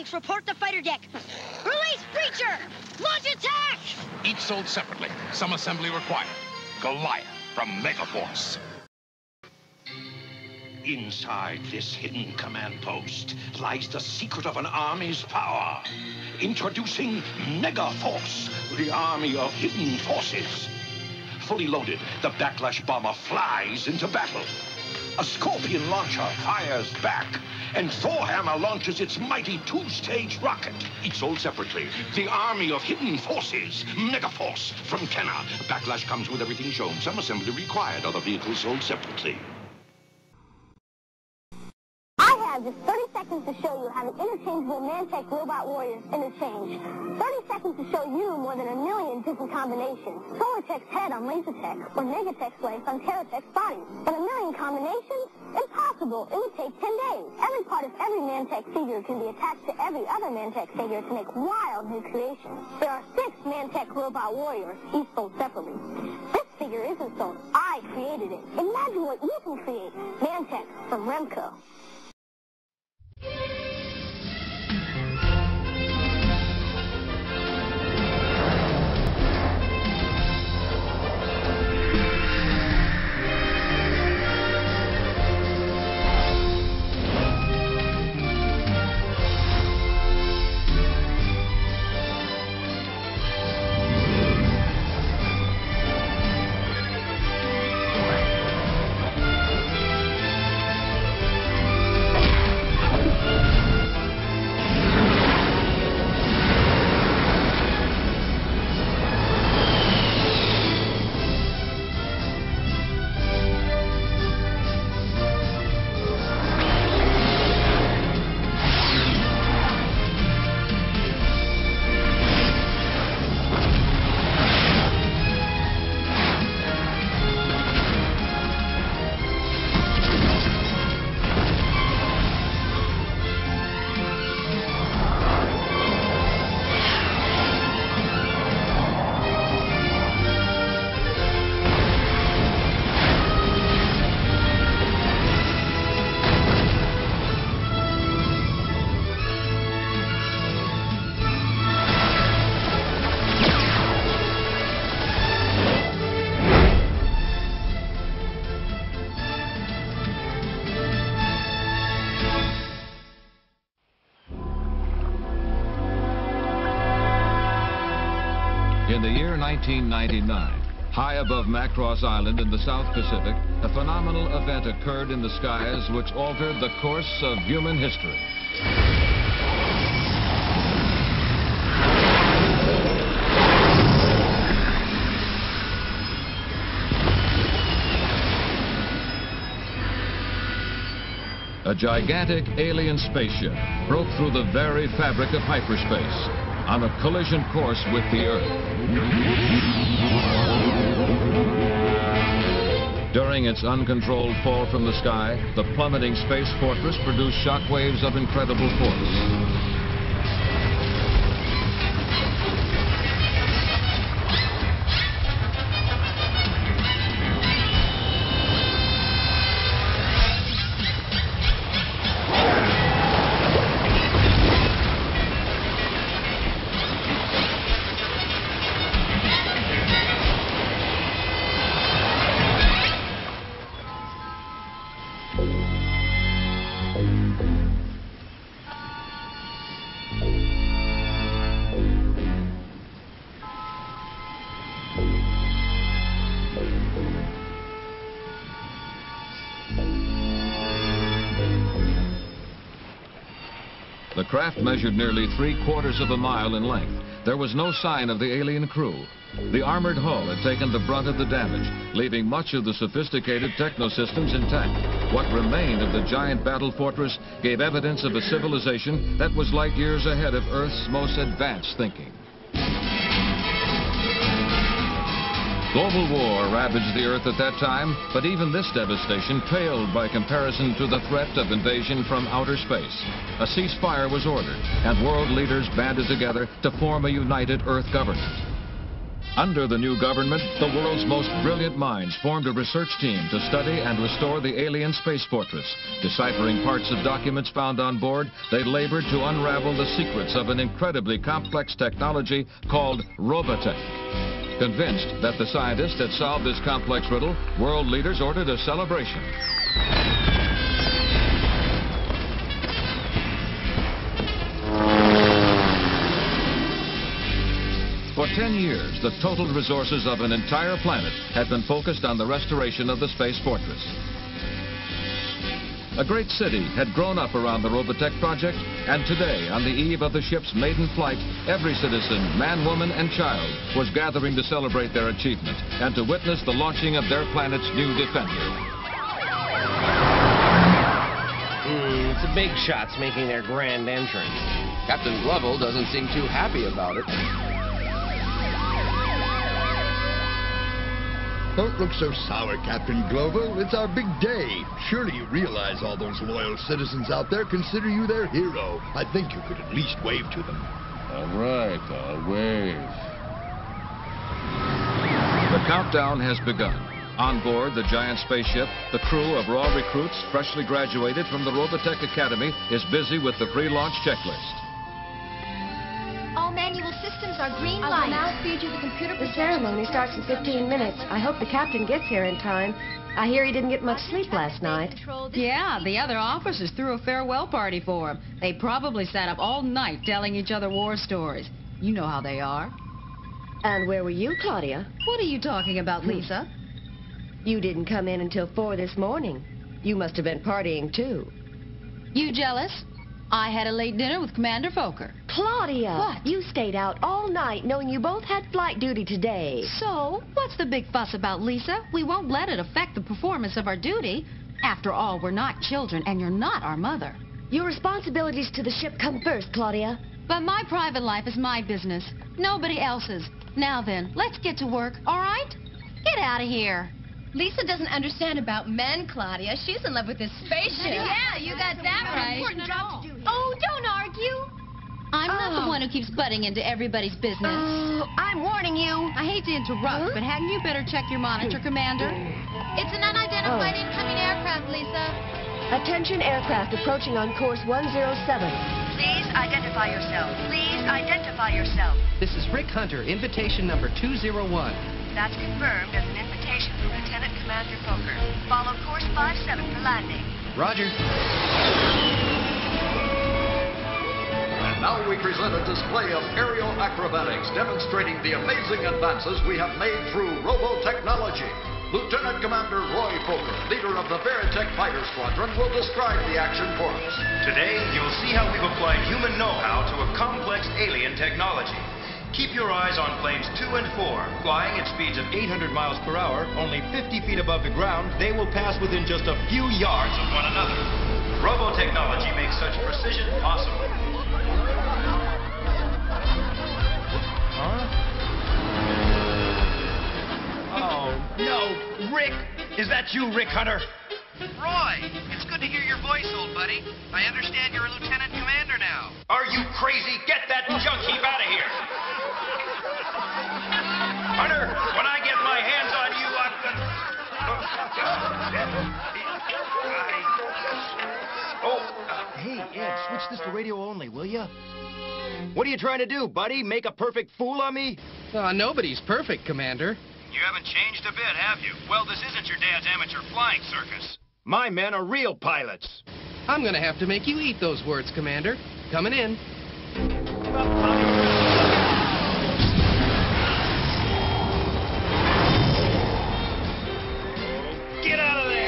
Robotics, report the fighter deck. Release breacher! Launch attack! Each sold separately. Some assembly required. Goliath from Megaforce. Inside this hidden command post lies the secret of an army's power. Introducing Megaforce, the army of hidden forces. Fully loaded, the Backlash bomber flies into battle. A Scorpion launcher fires back, and Thorhammer launches its mighty two-stage rocket. Each sold separately. The army of hidden forces, Megaforce from Kenner. Backlash comes with everything shown. Some assembly required. Other vehicles sold separately. I have just 30 seconds to show you how the interchangeable Mantech robot warriors interchange. 30 seconds to show you more than 1 million different combinations. Solartech's head on Lasertech, or Megatech's legs on Terratech's body. But 1 million combinations? Impossible. It would take 10 days. Every part of every Mantech figure can be attached to every other Mantech figure to make wild new creations. There are 6 Mantech robot warriors, each sold separately. This figure isn't sold. I created it. Imagine what you can create. Mantech from Remco. In the year 1999, high above Macross Island in the South Pacific, a phenomenal event occurred in the skies which altered the course of human history. A gigantic alien spaceship broke through the very fabric of hyperspace on a collision course with the Earth. During its uncontrolled fall from the sky, the plummeting space fortress produced shockwaves of incredible force. The craft measured nearly 3/4 of a mile in length. There was no sign of the alien crew. The armored hull had taken the brunt of the damage, leaving much of the sophisticated technosystems intact. What remained of the giant battle fortress gave evidence of a civilization that was light years ahead of Earth's most advanced thinking. Global war ravaged the Earth at that time, but even this devastation paled by comparison to the threat of invasion from outer space. A ceasefire was ordered, and world leaders banded together to form a united Earth government. Under the new government, the world's most brilliant minds formed a research team to study and restore the alien space fortress. Deciphering parts of documents found on board, they labored to unravel the secrets of an incredibly complex technology called Robotech. Convinced that the scientists had solved this complex riddle, world leaders ordered a celebration. For 10 years, the total resources of an entire planet had been focused on the restoration of the space fortress. A great city had grown up around the Robotech project, and today, on the eve of the ship's maiden flight, every citizen, man, woman, and child was gathering to celebrate their achievement and to witness the launching of their planet's new defender. It's the big shots making their grand entrance. Captain Glovel doesn't seem too happy about it. Don't look so sour, Captain Glover. It's our big day. Surely you realize all those loyal citizens out there consider you their hero. I think you could at least wave to them. All right, I'll wave. The countdown has begun. On board the giant spaceship, the crew of raw recruits freshly graduated from the Robotech Academy is busy with the pre-launch checklist. All manual systems are green I will now feed you the computer. The ceremony starts in 15 minutes. I hope the captain gets here in time. I hear he didn't get much sleep last night. Yeah, the other officers threw a farewell party for him. They probably sat up all night telling each other war stories. You know how they are. And where were you, Claudia? What are you talking about, Lisa? You didn't come in until 4 this morning. You must have been partying, too. You jealous? I had a late dinner with Commander Fokker. Claudia! What? You stayed out all night knowing you both had flight duty today. So, what's the big fuss about, Lisa? We won't let it affect the performance of our duty. After all, we're not children, and you're not our mother. Your responsibilities to the ship come first, Claudia. But my private life is my business. Nobody else's. Now then, let's get to work, all right? Get out of here. Lisa doesn't understand about men, Claudia. She's in love with this spaceship. Yeah, you got that right. Important job to do here. Oh, don't argue. I'm not the one who keeps butting into everybody's business. I'm warning you. I hate to interrupt, but hadn't you better check your monitor, Commander? It's an unidentified incoming aircraft, Lisa. Attention aircraft approaching on course 107. Please identify yourself. Please identify yourself. This is Rick Hunter, invitation number 201. That's confirmed as an invitation from Lieutenant Commander Fokker. Follow course 57 for landing. Roger. And now we present a display of aerial acrobatics demonstrating the amazing advances we have made through robotechnology. Lieutenant Commander Roy Fokker, leader of the Veritech Fighter Squadron, will describe the action for us. Today, you'll see how we've applied human know-how to a complex alien technology. Keep your eyes on planes 2 and 4. Flying at speeds of 800 miles per hour, only 50 feet above the ground, they will pass within just a few yards of one another. Robotechnology makes such precision possible. Huh? Oh, no. Rick! Is that you, Rick Hunter? Roy, it's good to hear your voice, old buddy. I understand you're a lieutenant commander now. Are you crazy? Get that junk heap out of here! Hunter, when I get my hands on you, Hey, Ed, switch this to radio only, will ya? What are you trying to do, buddy? Make a perfect fool of me? Nobody's perfect, Commander. You haven't changed a bit, have you? Well, this isn't your dad's amateur flying circus. My men are real pilots. I'm gonna have to make you eat those words, Commander. Coming in. Get out of there!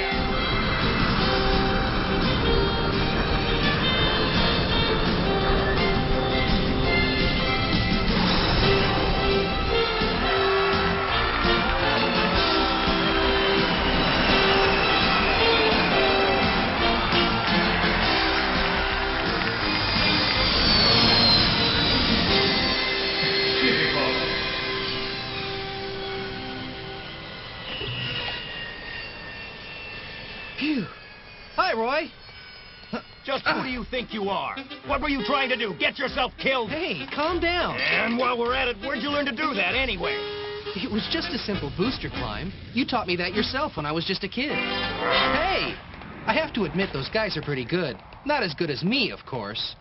Phew. Hi, Roy. Just who do you think you are? What were you trying to do? Get yourself killed? Hey, calm down. And while we're at it, where'd you learn to do that anyway? It was just a simple booster climb. You taught me that yourself when I was just a kid. Hey! I have to admit those guys are pretty good. Not as good as me, of course.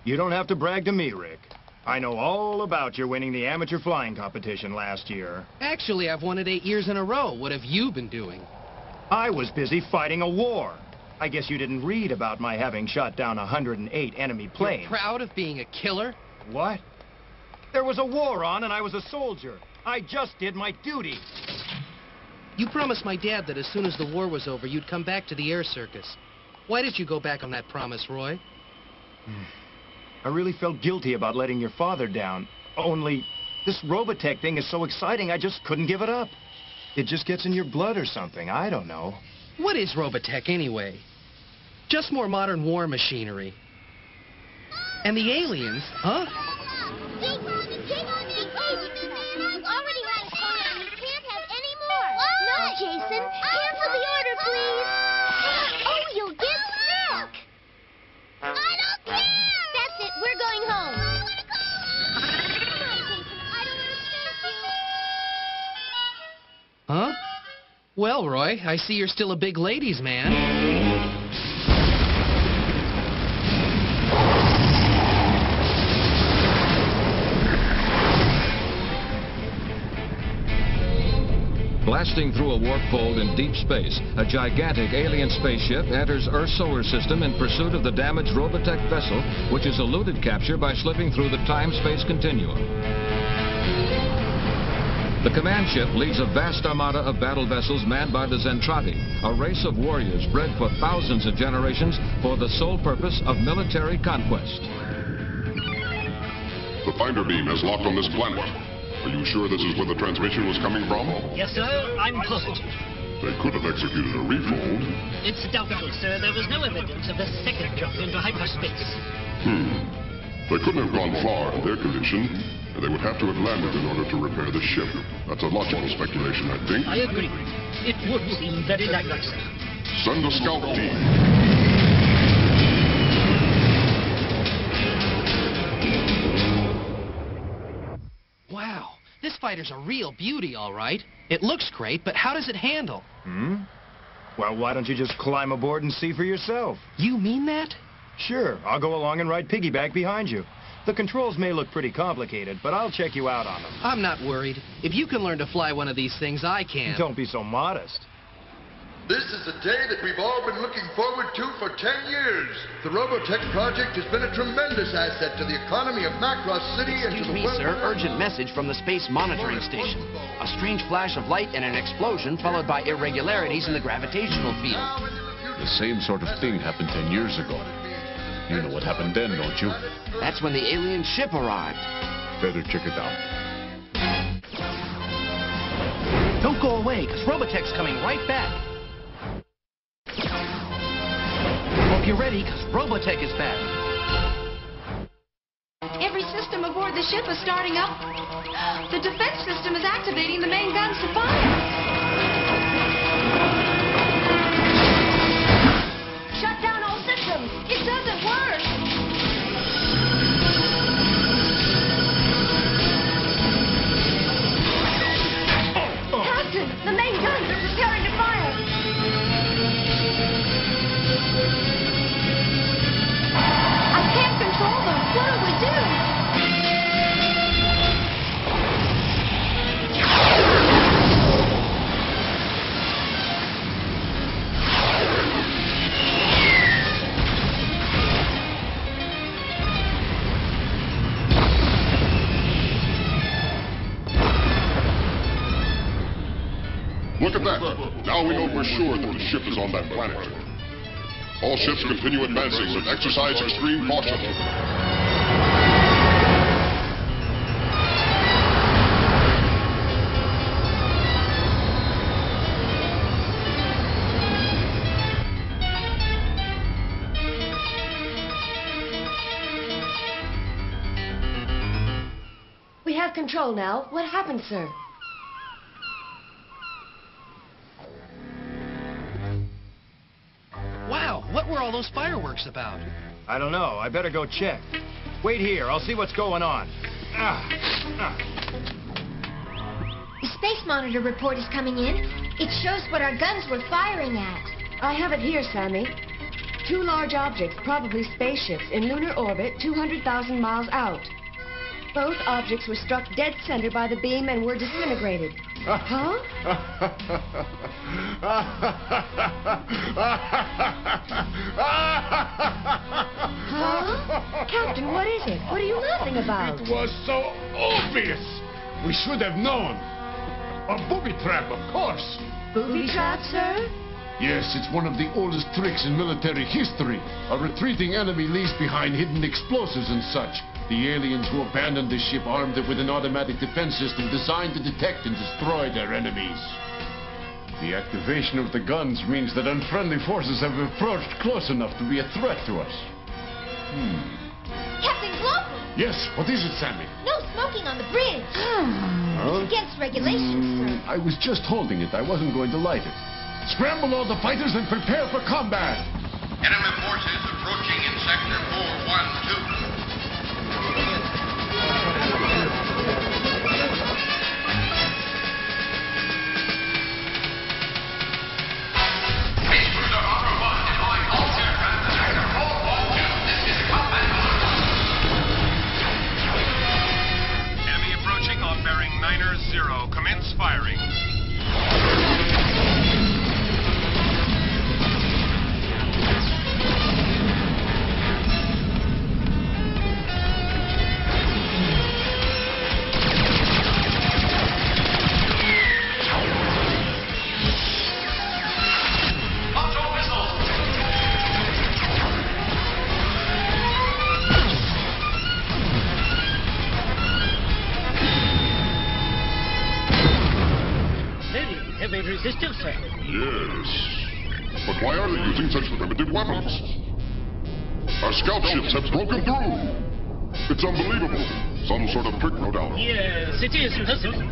You don't have to brag to me, Rick. I know all about your winning the amateur flying competition last year. Actually, I've won it 8 years in a row. What have you been doing? I was busy fighting a war. I guess you didn't read about my having shot down 108 enemy planes. You're proud of being a killer? What? There was a war on and I was a soldier. I just did my duty. You promised my dad that as soon as the war was over, you'd come back to the air circus. Why did you go back on that promise, Roy? I really felt guilty about letting your father down. Only, this Robotech thing is so exciting, I just couldn't give it up. It just gets in your blood or something, I don't know. What is Robotech, anyway? Just more modern war machinery. And the aliens, huh? No, Jason. Cancel the order, please. Oh, you'll get sick. I don't care. That's it. We're going home. I want to go. Come on, Jason. I don't want to face you. Huh? Well, Roy, I see you're still a big ladies' man. Blasting through a warp fold in deep space, a gigantic alien spaceship enters Earth's solar system in pursuit of the damaged Robotech vessel, which has eluded capture by slipping through the time-space continuum. The command ship leads a vast armada of battle vessels manned by the Zentradi, a race of warriors bred for thousands of generations for the sole purpose of military conquest. The finder beam has locked on this planet. Are you sure this is where the transmission was coming from? Yes, sir. I'm positive. They could have executed a refold. It's doubtful, sir. There was no evidence of a second jump into hyperspace. They couldn't have gone far in their condition, and they would have to have landed in order to repair the ship. That's a logical speculation, I think. I agree. It would seem very likely, sir. Send a scout team. Wow, this fighter's a real beauty, all right. It looks great, but how does it handle? Well, why don't you just climb aboard and see for yourself? You mean that? Sure, I'll go along and ride piggyback behind you. The controls may look pretty complicated, but I'll check you out on them. I'm not worried. If you can learn to fly one of these things, I can. Don't be so modest. This is a day that we've all been looking forward to for 10 years. The Robotech project has been a tremendous asset to the economy of Macross City and to the Excuse me, sir. Urgent message from the Space Monitoring Station. A strange flash of light and an explosion followed by irregularities in the gravitational field. The same sort of thing happened 10 years ago. You know what happened then, don't you? That's when the alien ship arrived. Better check it out. Don't go away, because Robotech's coming right back. Hope you're ready, because Robotech is back. Every system aboard the ship is starting up. The defense system is activating the main guns to fire. Shut down all systems. It doesn't work. Captain, the main guns are preparing to fire. I can't control them. What do we do? Look at that. Now we know for sure that the ship is on that planet. All ships continue advancing, but exercise extreme caution. We have control now. What happened, sir? Wow, what were all those fireworks about? I don't know. I better go check. Wait here. I'll see what's going on. space monitor report is coming in. It shows what our guns were firing at. I have it here, Sammy. 2 large objects, probably spaceships, in lunar orbit 200,000 miles out. Both objects were struck dead center by the beam and were disintegrated. Huh? Huh? Captain, what is it? What are you laughing about? It was so obvious. We should have known. A booby trap, of course. Booby trap, sir? Yes, it's one of the oldest tricks in military history. A retreating enemy leaves behind hidden explosives and such. The aliens who abandoned the ship armed it with an automatic defense system designed to detect and destroy their enemies. The activation of the guns means that unfriendly forces have approached close enough to be a threat to us. Captain Global! Yes, what is it, Sammy? No smoking on the bridge. It's against regulations, sir. I was just holding it. I wasn't going to light it. Scramble all the fighters and prepare for combat. Enemy forces approaching in sector 412. Enemy approaching on bearing 9er0. Commence firing. Heavy resistance, sir. Yes. But why are they using such primitive weapons? Our scout ships have broken through. It's unbelievable. Some sort of trick, no doubt. Yes, it is puzzling.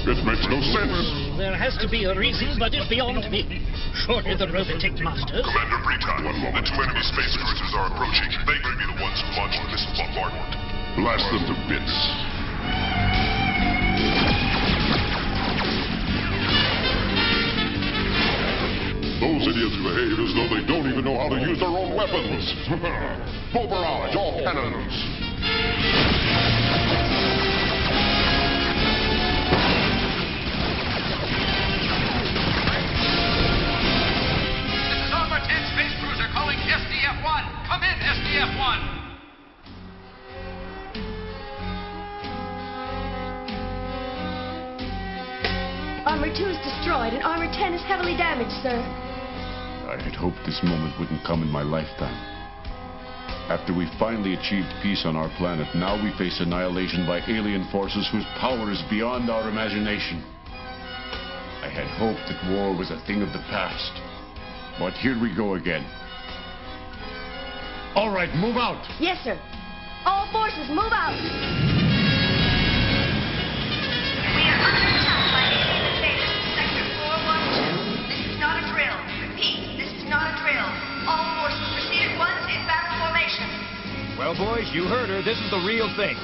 It makes no sense. There has to be a reason, but it's beyond me. Surely the Robotech masters. Commander Breton, the 2 enemy space cruisers are approaching. They could be the ones who launched the missile bombardment. Blast them to bits. Those idiots behave as though they don't even know how to use their own weapons. Full barrage, all cannons. This is Armor 10 Space Cruiser calling SDF-1. Come in, SDF-1. Armor 2 is destroyed and Armor 10 is heavily damaged, sir. I had hoped this moment wouldn't come in my lifetime. After we finally achieved peace on our planet, now we face annihilation by alien forces whose power is beyond our imagination. I had hoped that war was a thing of the past. But here we go again. All right, move out! Yes, sir. All forces, move out! We are under attack by alien invaders in sector 412. This is not a drill. Repeat, this is not a drill. All forces proceed at once in battle formation. Well, boys, you heard her. This is the real thing.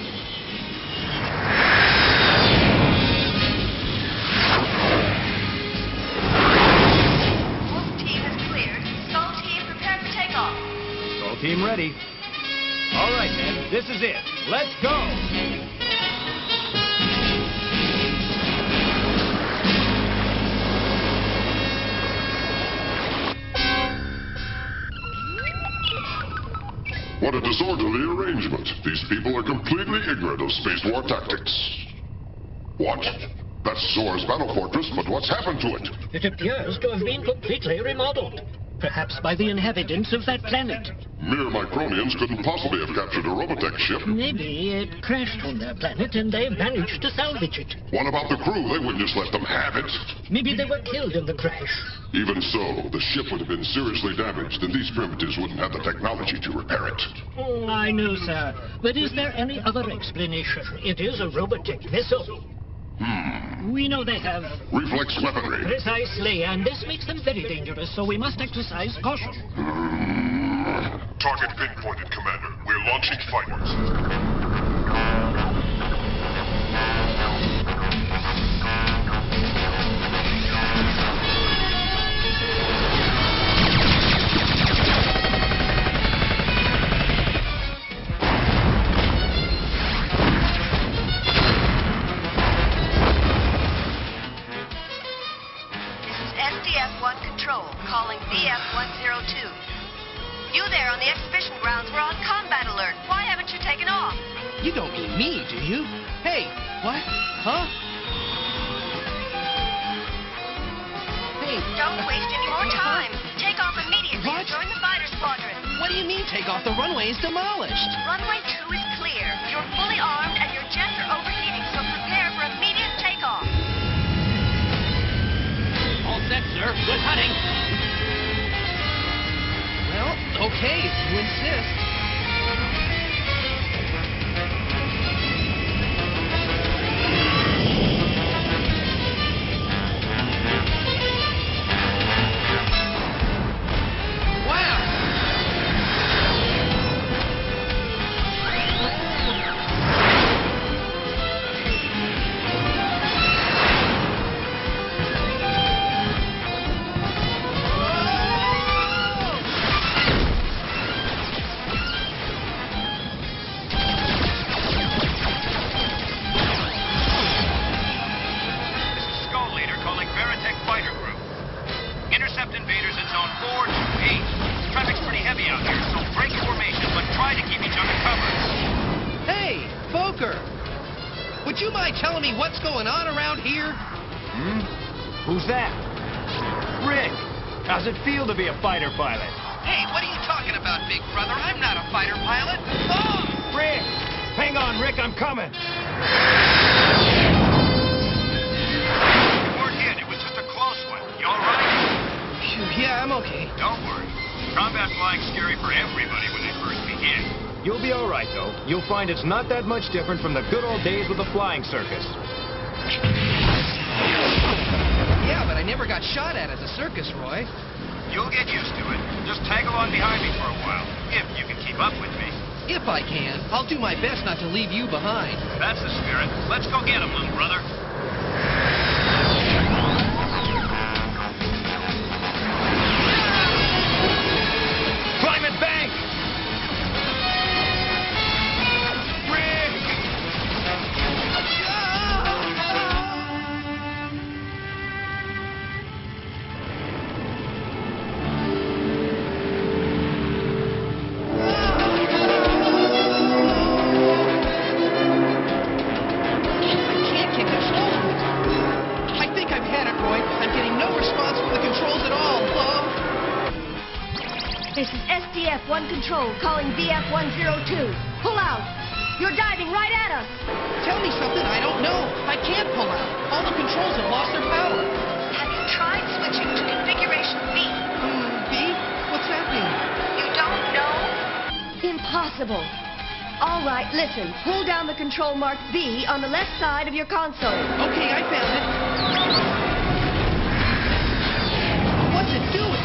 Wolf team is cleared. Skull team prepare for takeoff. Skull team ready. All right, men. This is it. Let's go. What a disorderly arrangement. These people are completely ignorant of space war tactics. What? That's Zor's battle fortress, but what's happened to it? It appears to have been completely remodeled. Perhaps by the inhabitants of that planet. Mere Micronians couldn't possibly have captured a Robotech ship. Maybe it crashed on their planet and they managed to salvage it. What about the crew? They wouldn't just let them have it. Maybe they were killed in the crash. Even so, the ship would have been seriously damaged, and these primitives wouldn't have the technology to repair it. I know, sir. But is there any other explanation? It is a Robotech vessel. We know they have... reflex weaponry. Precisely, and this makes them very dangerous, so we must exercise caution. Target pinpointed, Commander. We're launching fighters. You don't mean me, do you? Hey, what? Huh? Hey. Don't waste any more time. Take off immediately and join the fighter squadron. What do you mean take off? The runway is demolished. Runway 2 is clear. You're fully armed and your jets are overheating, so prepare for immediate takeoff. All set, sir. Good hunting. Well, okay, if you insist. Would you mind telling me what's going on around here? Who's that? Rick! How's it feel to be a fighter pilot? Hey, what are you talking about, big brother? I'm not a fighter pilot. Oh! Rick! Hang on, Rick, I'm coming. You weren't hit. It was just a close one. You all right? Phew, yeah, I'm okay. Don't worry. Combat flying's scary for everybody when they first begin. You'll be all right, though. You'll find it's not that much different from the good old days with the flying circus. Yeah, but I never got shot at as a circus, Roy. You'll get used to it. Just tag along behind me for a while, if you can keep up with me. If I can. I'll do my best not to leave you behind. That's the spirit. Let's go get him, little brother. Climate bank! This is SDF-1 Control calling VF-102. Pull out. You're diving right at us. Tell me something I don't know. I can't pull out. All the controls have lost their power. Have you tried switching to configuration B? B? What's that mean? You don't know? Impossible. All right, listen. Pull down the control marked B on the left side of your console. Okay, I found it. What's it doing?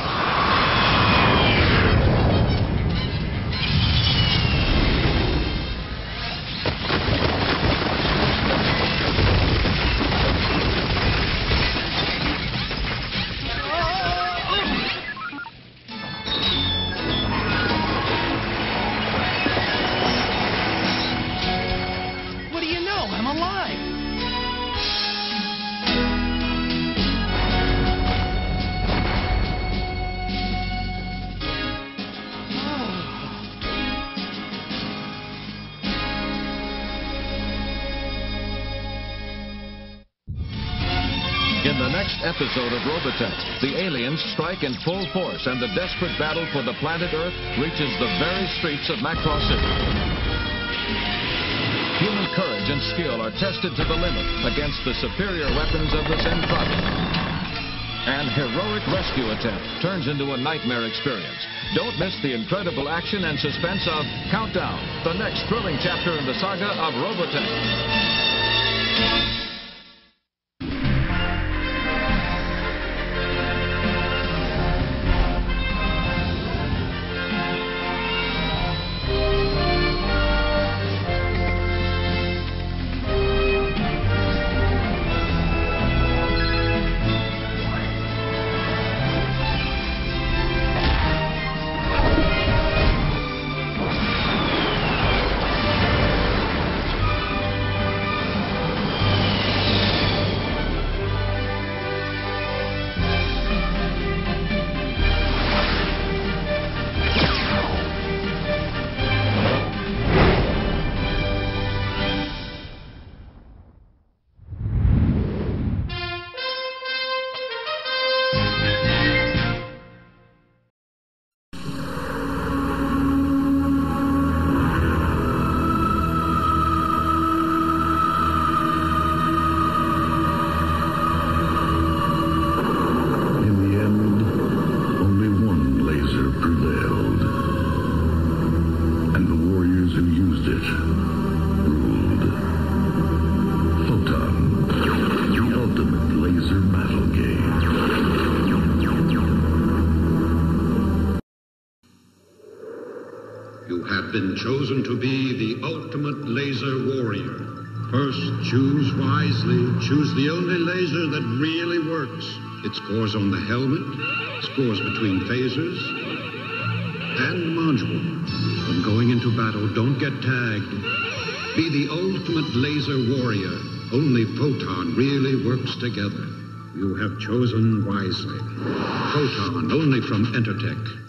In the next episode of Robotech, the aliens strike in full force and the desperate battle for the planet Earth reaches the very streets of Macross City. Human courage and skill are tested to the limit against the superior weapons of the Zentradi. An heroic rescue attempt turns into a nightmare experience. Don't miss the incredible action and suspense of Countdown, the next thrilling chapter in the saga of Robotech. warriors who used it ruled. Photon, the ultimate laser battle game. You have been chosen to be the ultimate laser warrior. First, choose wisely. Choose the only laser that really works. It scores on the helmet, scores between phasers, and module. When going into battle, don't get tagged. Be the ultimate laser warrior. Only Photon really works together. You have chosen wisely. Photon, only from Entertech.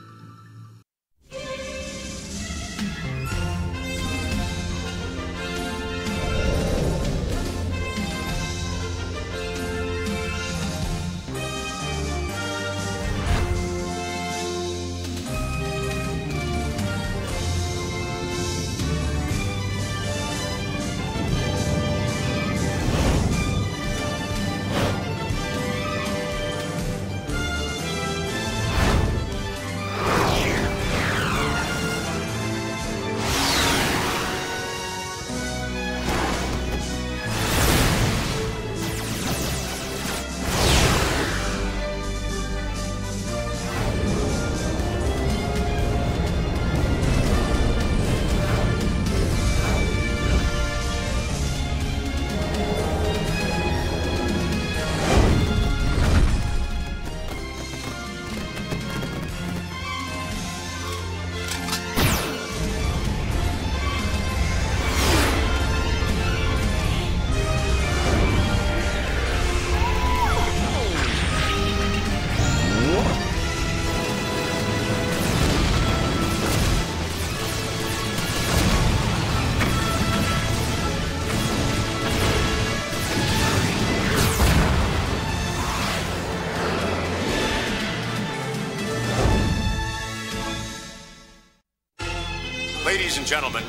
Ladies and gentlemen,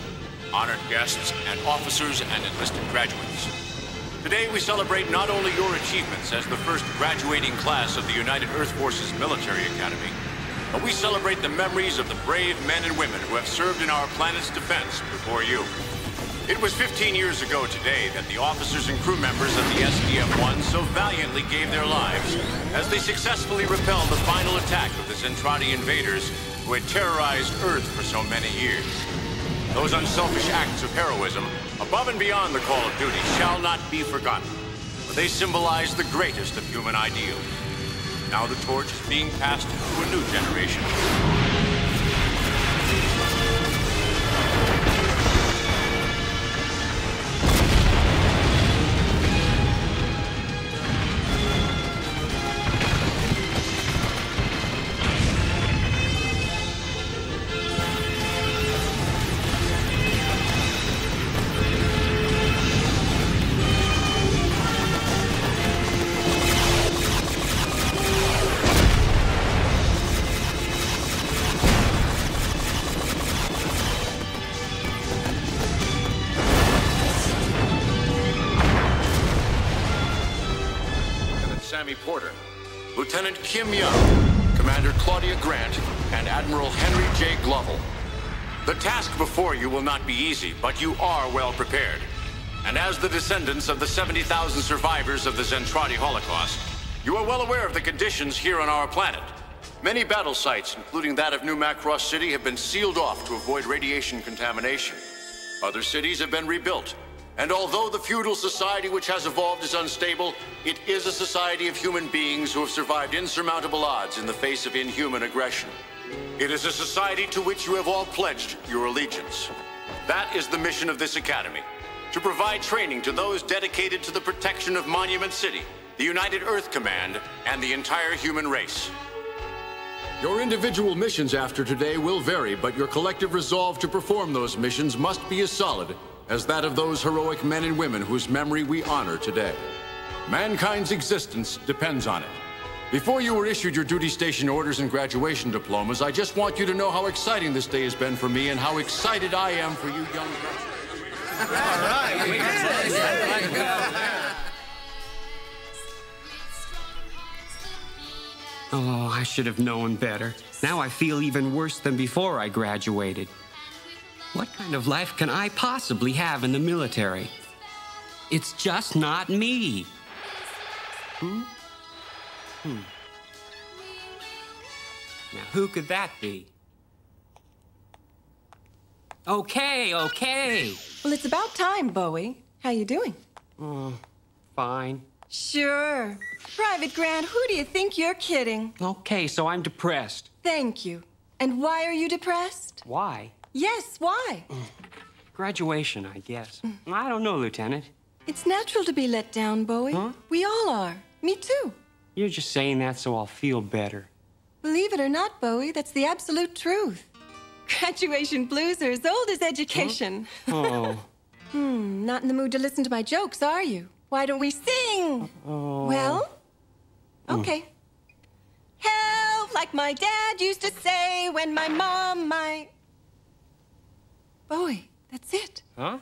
honored guests, and officers and enlisted graduates. Today we celebrate not only your achievements as the first graduating class of the United Earth Forces Military Academy, but we celebrate the memories of the brave men and women who have served in our planet's defense before you. It was 15 years ago today that the officers and crew members of the SDF-1 so valiantly gave their lives as they successfully repelled the final attack of the Zentradi invaders who had terrorized Earth for so many years. Those unselfish acts of heroism, above and beyond the call of duty, shall not be forgotten, for they symbolize the greatest of human ideals. Now the torch is being passed to a new generation. Porter, Lieutenant Kim Young, Commander Claudia Grant, and Admiral Henry J. Glovell. The task before you will not be easy, but you are well prepared. And as the descendants of the 70,000 survivors of the Zentradi Holocaust, you are well aware of the conditions here on our planet. Many battle sites, including that of New Macross City, have been sealed off to avoid radiation contamination. Other cities have been rebuilt. And although the feudal society which has evolved is unstable, it is a society of human beings who have survived insurmountable odds in the face of inhuman aggression. It is a society to which you have all pledged your allegiance. That is the mission of this academy, to provide training to those dedicated to the protection of Monument City, the United Earth Command, and the entire human race. Your individual missions after today will vary, but your collective resolve to perform those missions must be as solid as that of those heroic men and women whose memory we honor today. Mankind's existence depends on it. Before you were issued your duty station orders and graduation diplomas, I just want you to know how exciting this day has been for me and how excited I am for you young graduates. All right, we did it. Oh, I should have known better. Now I feel even worse than before I graduated. What kind of life can I possibly have in the military? It's just not me. Now, who could that be? Okay. Well, it's about time, Bowie. How you doing? Oh, fine. Sure. Private Grant, who do you think you're kidding? Okay, so I'm depressed. Thank you. And why are you depressed? Why? Yes, why? Graduation, I guess. I don't know, Lieutenant. It's natural to be let down, Bowie. Huh? We all are. Me too. You're just saying that so I'll feel better. Believe it or not, Bowie, that's the absolute truth. Graduation blues are as old as education. Huh? Oh. Not in the mood to listen to my jokes, are you? Why don't we sing? Oh. Well, okay. Help, like my dad used to say when my mom, Bowie, that's it. Huh?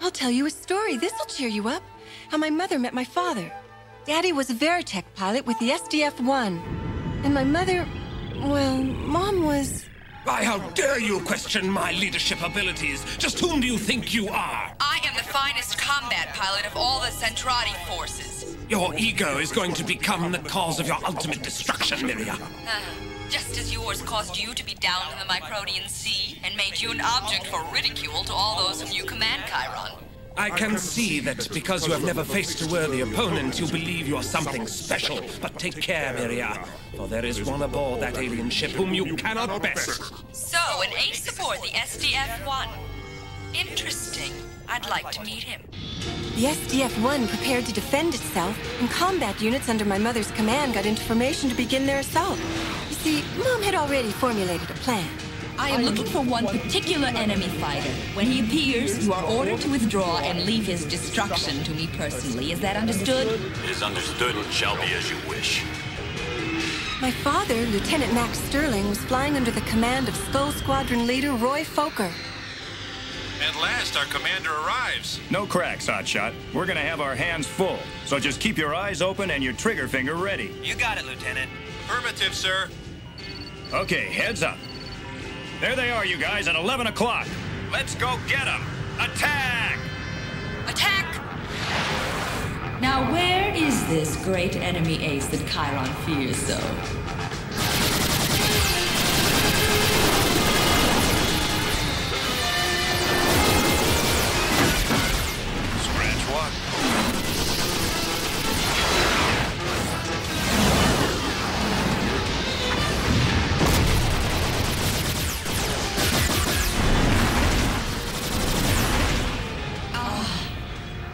I'll tell you a story. This'll cheer you up. How my mother met my father. Daddy was a Veritech pilot with the SDF-1. And my mother, well, Mom was... Why, how dare you question my leadership abilities? Just whom do you think you are? I am the finest combat pilot of all the Centrati forces. Your ego is going to become the cause of your ultimate destruction, Miria. Just as yours caused you to be down in the Microdian Sea and made you an object for ridicule to all those whom you command, Chiron. I can see that because you have never faced a worthy opponent, you believe you are something special. But take care, Miria, for there is one aboard that alien ship whom you cannot best. So, an ace aboard the SDF-1. Interesting. I'd like to meet him. The SDF-1 prepared to defend itself, and combat units under my mother's command got information to begin their assault. You see, Mom had already formulated a plan. I am looking for one particular enemy fighter. When he appears, you are ordered to withdraw and leave his destruction to me personally. Is that understood? It is understood and shall be as you wish. My father, Lieutenant Max Sterling, was flying under the command of Skull Squadron leader Roy Fokker. At last, our commander arrives. No cracks, Hotshot. We're gonna have our hands full. So just keep your eyes open and your trigger finger ready. You got it, Lieutenant. Affirmative, sir. Okay, heads up. There they are, you guys, at 11 o'clock. Let's go get them. Attack! Attack! Now, where is this great enemy ace that Chiron fears so? Scratch one.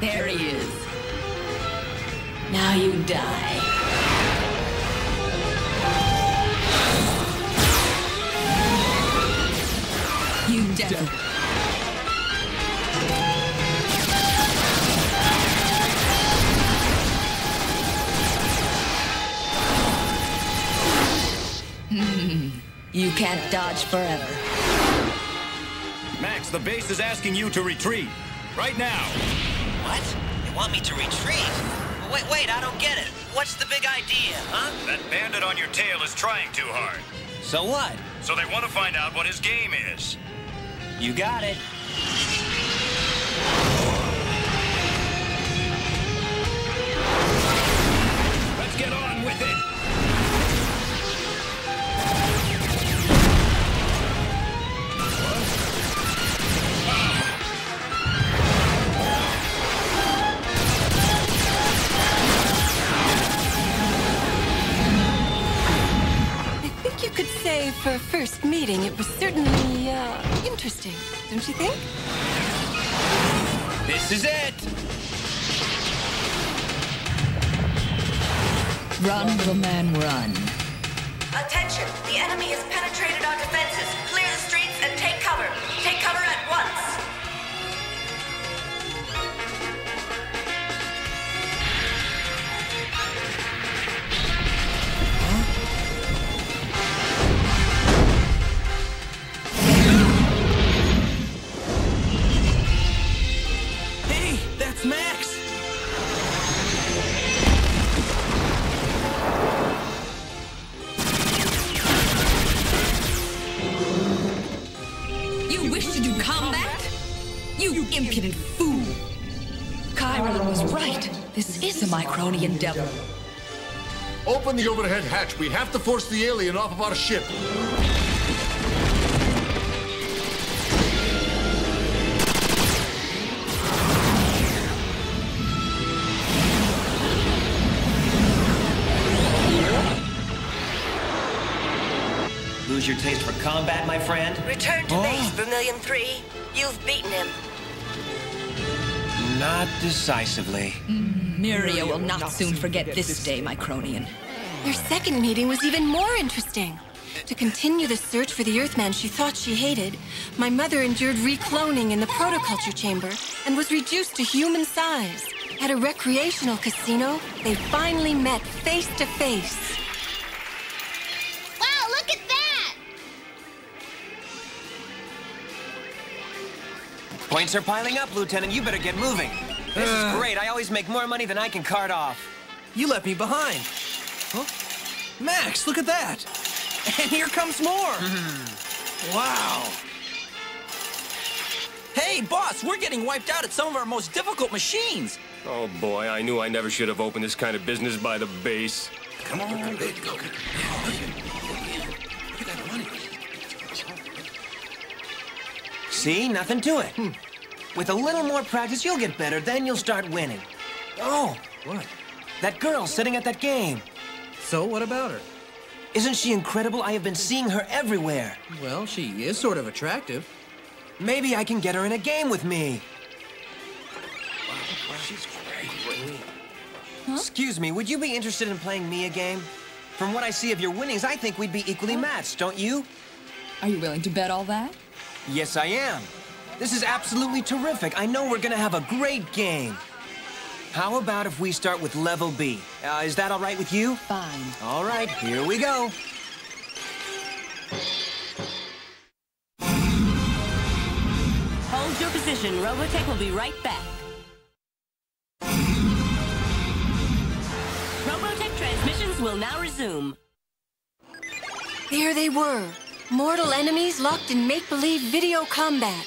There he is. Now you die. You devil. You can't dodge forever. Max, the base is asking you to retreat. Right now. What? You want me to retreat? Wait, I don't get it. What's the big idea, huh? That bandit on your tail is trying too hard. So what? So they want to find out what his game is. You got it. Let's get on with it. For a first meeting, it was certainly, interesting, don't you think? This is it! Run, little man, run. Attention! The enemy has penetrated our defenses. Clear the streets and take cover. Take cover at once. Max! You impudent fool! Chiron was right. This is a Micronian devil. Open the overhead hatch. We have to force the alien off of our ship. Lose your taste for combat, my friend? Return to base, Vermilion 3. You've beaten him. Not decisively. Miria will not soon forget this day, Micronian. Their second meeting was even more interesting. To continue the search for the Earthman she thought she hated, my mother endured recloning in the protoculture chamber and was reduced to human size. At a recreational casino, they finally met face to face. Wow, look at that! Points are piling up, Lieutenant. You better get moving. This is great. I always make more money than I can cart off. You left me behind. Huh? Max, look at that. And here comes more. Wow. Hey, boss, we're getting wiped out at some of our most difficult machines. Oh, boy, I knew I never should have opened this kind of business by the base. Come on, baby, go. See? Nothing to it. With a little more practice, you'll get better. Then you'll start winning. Oh. What? That girl sitting at that game. So, what about her? Isn't she incredible? I have been seeing her everywhere. Well, she is sort of attractive. Maybe I can get her in a game with me. She's great. Huh? Excuse me, would you be interested in playing me a game? From what I see of your winnings, I think we'd be equally matched, don't you? Are you willing to bet all that? Yes, I am. This is absolutely terrific. I know we're gonna have a great game. How about if we start with level B? Is that all right with you? Fine. All right, here we go. Hold your position. Robotech will be right back. Robotech transmissions will now resume. There they were, mortal enemies locked in make-believe video combat.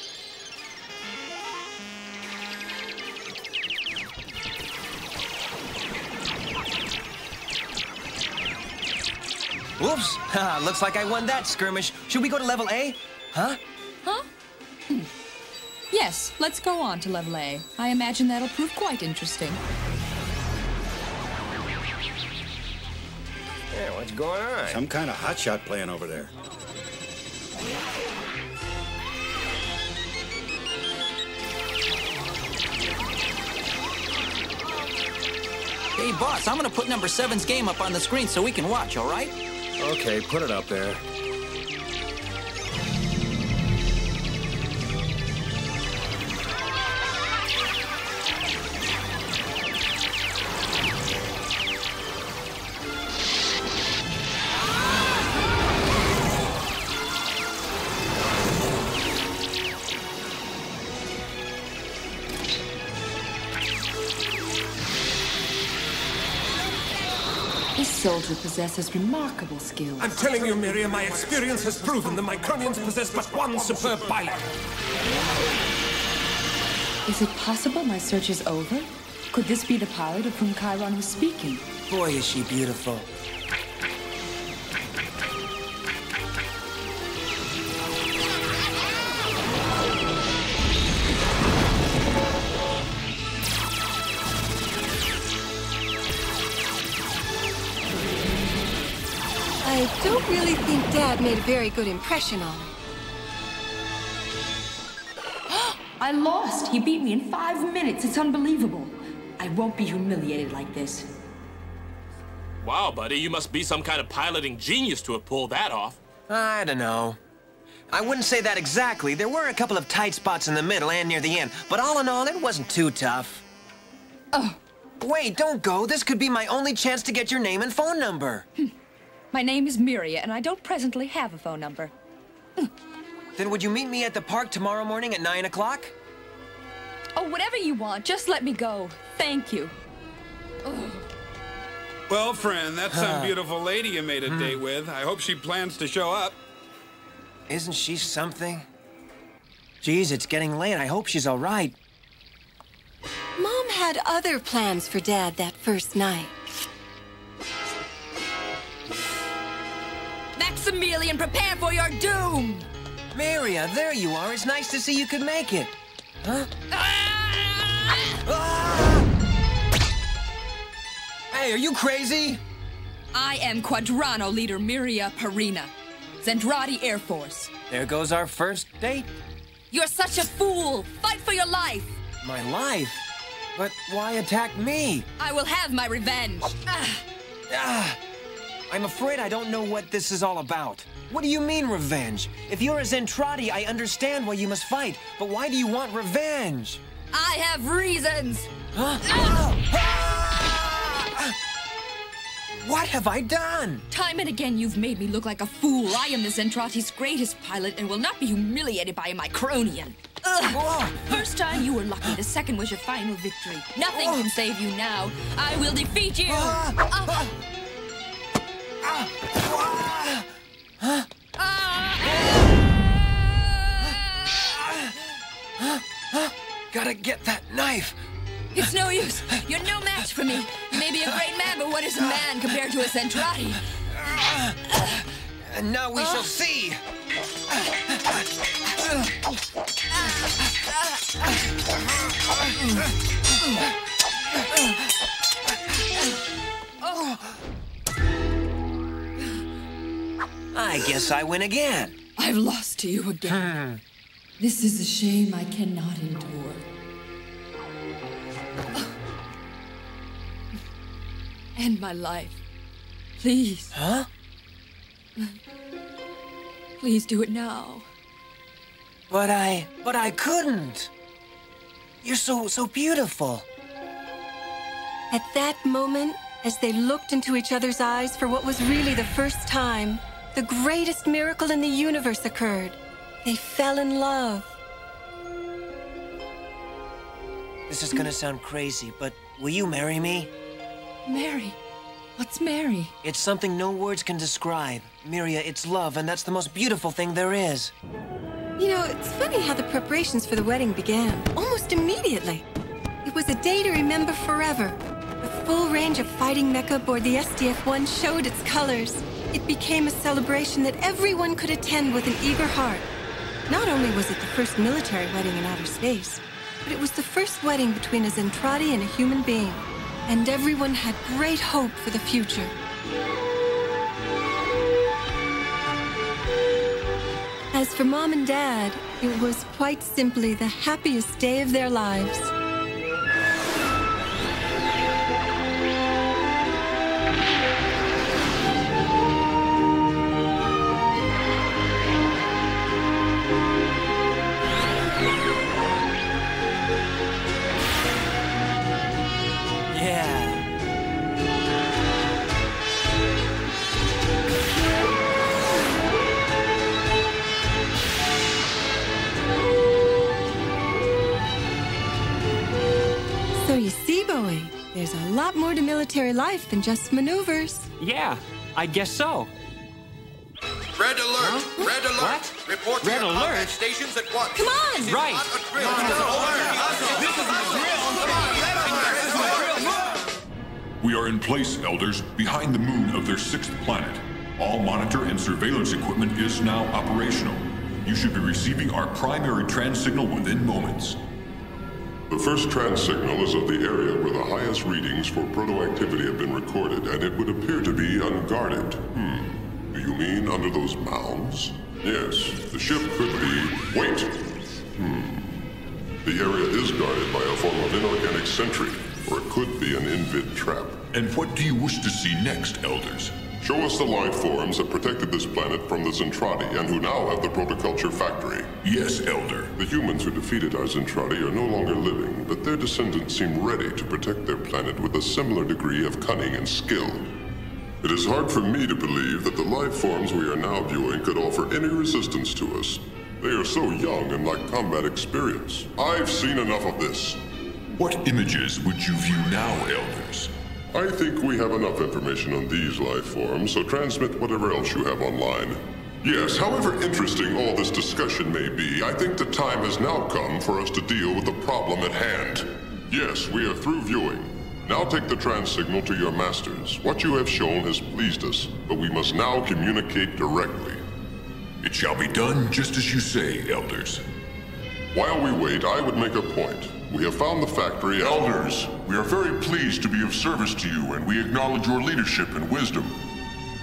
Whoops. Looks like I won that skirmish. Should we go to level A? Huh? Huh? Yes, let's go on to level A. I imagine that'll prove quite interesting. Yeah, what's going on? Some kind of hotshot playing over there. Hey, boss, I'm gonna put number 7's game up on the screen so we can watch, all right? Okay, put it up there. This soldier possesses remarkable skills. I'm telling you, Miria, my experience has proven the Micronians possess but one superb pilot. Is it possible my search is over? Could this be the pilot of whom Chiron was speaking? Boy, is she beautiful. I don't really think Dad made a very good impression on him. I lost! He beat me in 5 minutes. It's unbelievable. I won't be humiliated like this. Wow, buddy, you must be some kind of piloting genius to have pulled that off. I don't know. I wouldn't say that exactly. There were a couple of tight spots in the middle and near the end, but all in all, it wasn't too tough. Oh. Wait, don't go. This could be my only chance to get your name and phone number. My name is Miria, and I don't presently have a phone number. Then would you meet me at the park tomorrow morning at 9 o'clock? Oh, whatever you want. Just let me go. Thank you. Ugh. Well, friend, that's some beautiful lady you made a date with. I hope she plans to show up. Isn't she something? Geez, it's getting late. I hope she's all right. Mom had other plans for Dad that first night. Maximilian, prepare for your doom! Miria, there you are. It's nice to see you could make it. Huh? Ah! Hey, are you crazy? I am Quadrano leader Miria Parina, Zentradi Air Force. There goes our first date. You're such a fool! Fight for your life! My life? But why attack me? I will have my revenge. I'm afraid I don't know what this is all about. What do you mean, revenge? If you're a Zentradi, I understand why you must fight. But why do you want revenge? I have reasons! Huh? What have I done? Time and again, you've made me look like a fool. I am the Zentradi's greatest pilot and will not be humiliated by a Micronian. First time you were lucky, the second was your final victory. Nothing can save you now. I will defeat you! Gotta get that knife! It's no use. You're no match for me. You may be a great man, but what is a man compared to a Zentradi? And now we shall see! I guess I win again. I've lost to you again. This is a shame I cannot endure. End my life. Please. Huh? Please do it now. But I couldn't. You're so beautiful. At that moment, as they looked into each other's eyes for what was really the first time, the greatest miracle in the universe occurred. They fell in love. This is gonna sound crazy, but will you marry me? Mary? What's Mary? It's something no words can describe. Miria, it's love, and that's the most beautiful thing there is. You know, it's funny how the preparations for the wedding began, almost immediately. It was a day to remember forever. The full range of fighting mecha aboard the SDF-1 showed its colors. It became a celebration that everyone could attend with an eager heart. Not only was it the first military wedding in outer space, but it was the first wedding between a Zentradi and a human being. And everyone had great hope for the future. As for Mom and Dad, it was quite simply the happiest day of their lives. There's a lot more to military life than just maneuvers. Yeah, I guess so. Red alert! Huh? Red alert! What? Report to Red your alert? combat stations at once. Come on! This is Right. not a drill. We are in place, Elders, behind the moon of their 6th planet. All monitor and surveillance equipment is now operational. You should be receiving our primary trans signal within moments. The first trans signal is of the area where the highest readings for proto-activity have been recorded, and it would appear to be unguarded. Do you mean under those mounds? Yes, the ship could be... Wait! The area is guarded by a form of inorganic sentry, or it could be an Invid trap. And what do you wish to see next, Elders? Show us the life forms that protected this planet from the Zentradi and who now have the protoculture factory. Yes, Elder. The humans who defeated our Zentradi are no longer living, but their descendants seem ready to protect their planet with a similar degree of cunning and skill. It is hard for me to believe that the life forms we are now viewing could offer any resistance to us. They are so young and lack combat experience. I've seen enough of this. What images would you view now, Elders? I think we have enough information on these life forms, so transmit whatever else you have online. Yes, however interesting all this discussion may be, I think the time has now come for us to deal with the problem at hand. Yes, we are through viewing. Now take the trans signal to your masters. What you have shown has pleased us, but we must now communicate directly. It shall be done just as you say, Elders. While we wait, I would make a point. We have found the factory... Elders, we are very pleased to be of service to you, and we acknowledge your leadership and wisdom.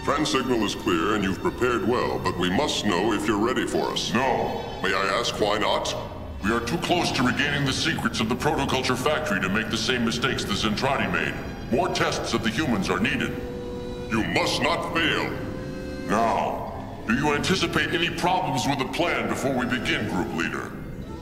Trans signal is clear and you've prepared well, but we must know if you're ready for us. No. May I ask why not? We are too close to regaining the secrets of the protoculture factory to make the same mistakes the Zentradi made. More tests of the humans are needed. You must not fail. Now, do you anticipate any problems with the plan before we begin, Group Leader?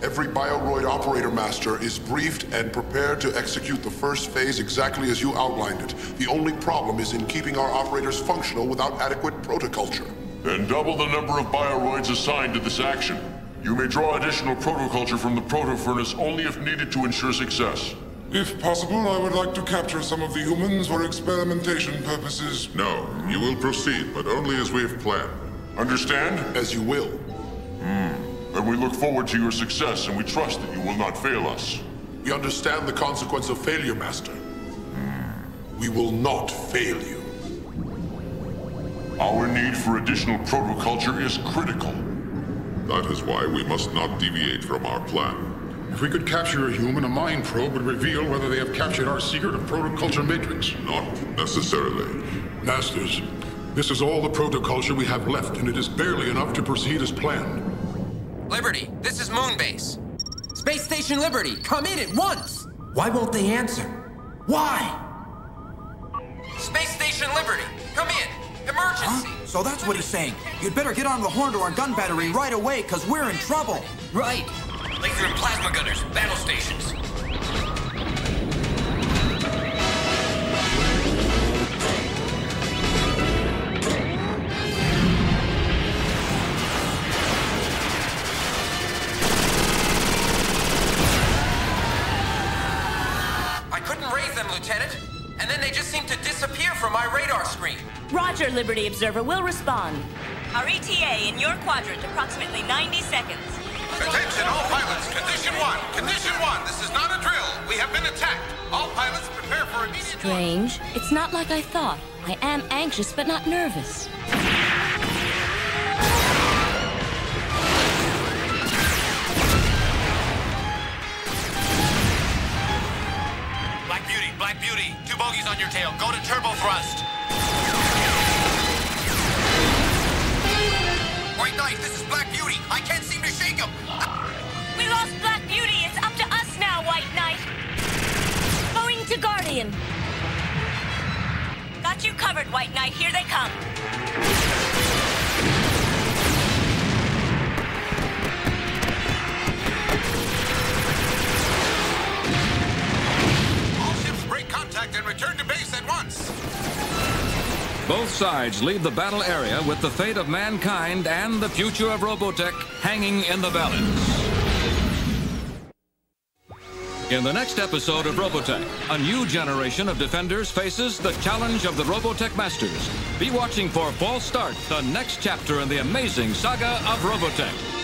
Every Bioroid Operator Master is briefed and prepared to execute the first phase exactly as you outlined it. The only problem is in keeping our operators functional without adequate protoculture. Then double the number of Bioroids assigned to this action. You may draw additional protoculture from the proto-furnace only if needed to ensure success. If possible, I would like to capture some of the humans for experimentation purposes. No, you will proceed, but only as we have planned. Understand? As you will. Then we look forward to your success, and we trust that you will not fail us. We understand the consequence of failure, Master. We will not fail you. Our need for additional protoculture is critical. That is why we must not deviate from our plan. If we could capture a human, a mind probe would reveal whether they have captured our secret of protoculture matrix. Not necessarily. Masters, this is all the protoculture we have left, and it is barely enough to proceed as planned. Liberty, this is Moonbase. Space Station Liberty, come in at once! Why won't they answer? Why? Space Station Liberty, come in! Emergency! Huh? So that's what he's saying. You'd better get on the horn to our gun battery right away, cause we're in trouble. Right. Laser and plasma gunners, battle stations. Lieutenant, and then they just seem to disappear from my radar screen. Roger, Liberty Observer. We'll respond. Our ETA in your quadrant, approximately 90 seconds. Attention all pilots, Condition 1. Condition 1, this is not a drill. We have been attacked. All pilots prepare for immediate... Strange. It's not like I thought. I am anxious, but not nervous. Black Beauty, 2 bogies on your tail. Go to turbo thrust. White Knight, this is Black Beauty. I can't seem to shake him. We lost Black Beauty. It's up to us now, White Knight. Going to Guardian. Got you covered, White Knight. Here they come. Contact and return to base at once. Both sides leave the battle area with the fate of mankind and the future of Robotech hanging in the balance. In the next episode of Robotech, a new generation of defenders faces the challenge of the Robotech Masters. Be watching for False Start, the next chapter in the amazing saga of Robotech.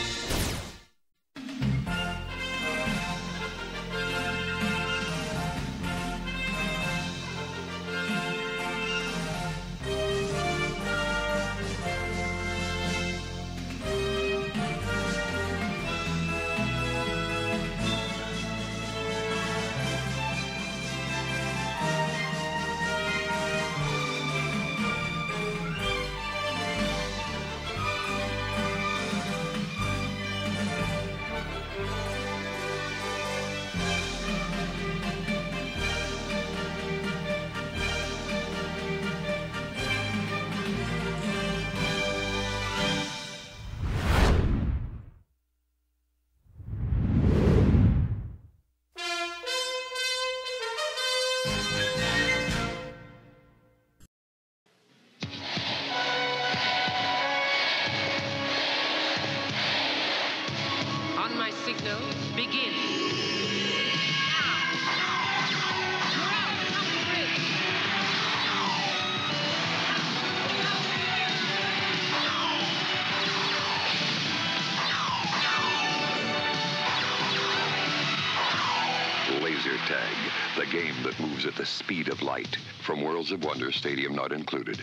Laser Tag, the game that moves at the speed of light. From Worlds of Wonder, Stadium not included.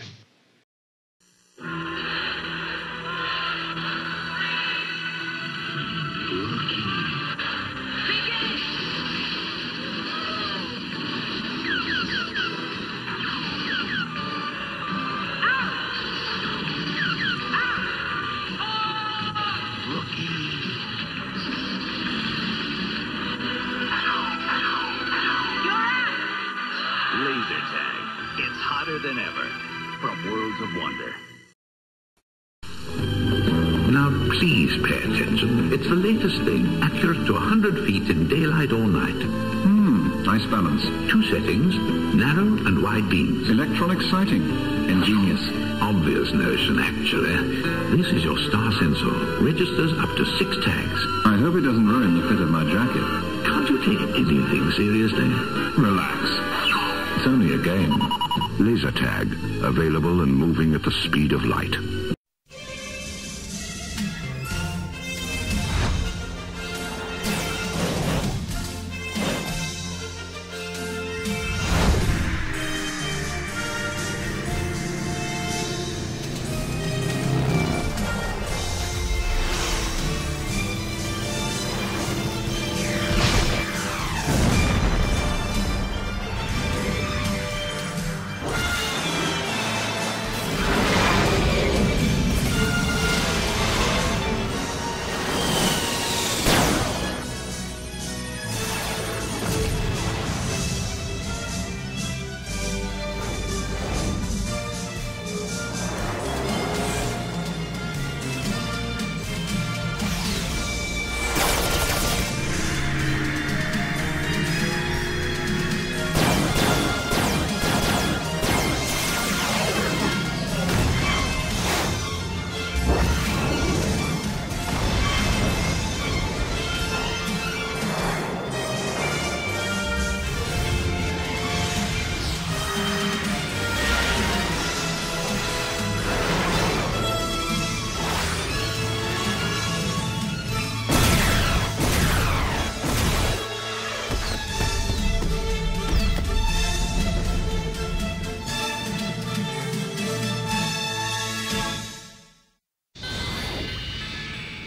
Laser Tag. It's hotter than ever. From Worlds of Wonder. Now, please pay attention. It's the latest thing, accurate to 100 feet in daylight or night. Nice balance. 2 settings, narrow and wide beams. Electronic sighting. Ingenious. Obvious notion, actually. This is your star sensor. Registers up to 6 tags. I hope it doesn't ruin the fit of my jacket. Can't you take anything seriously? Relax. It's only a game. Laser Tag, available and moving at the speed of light.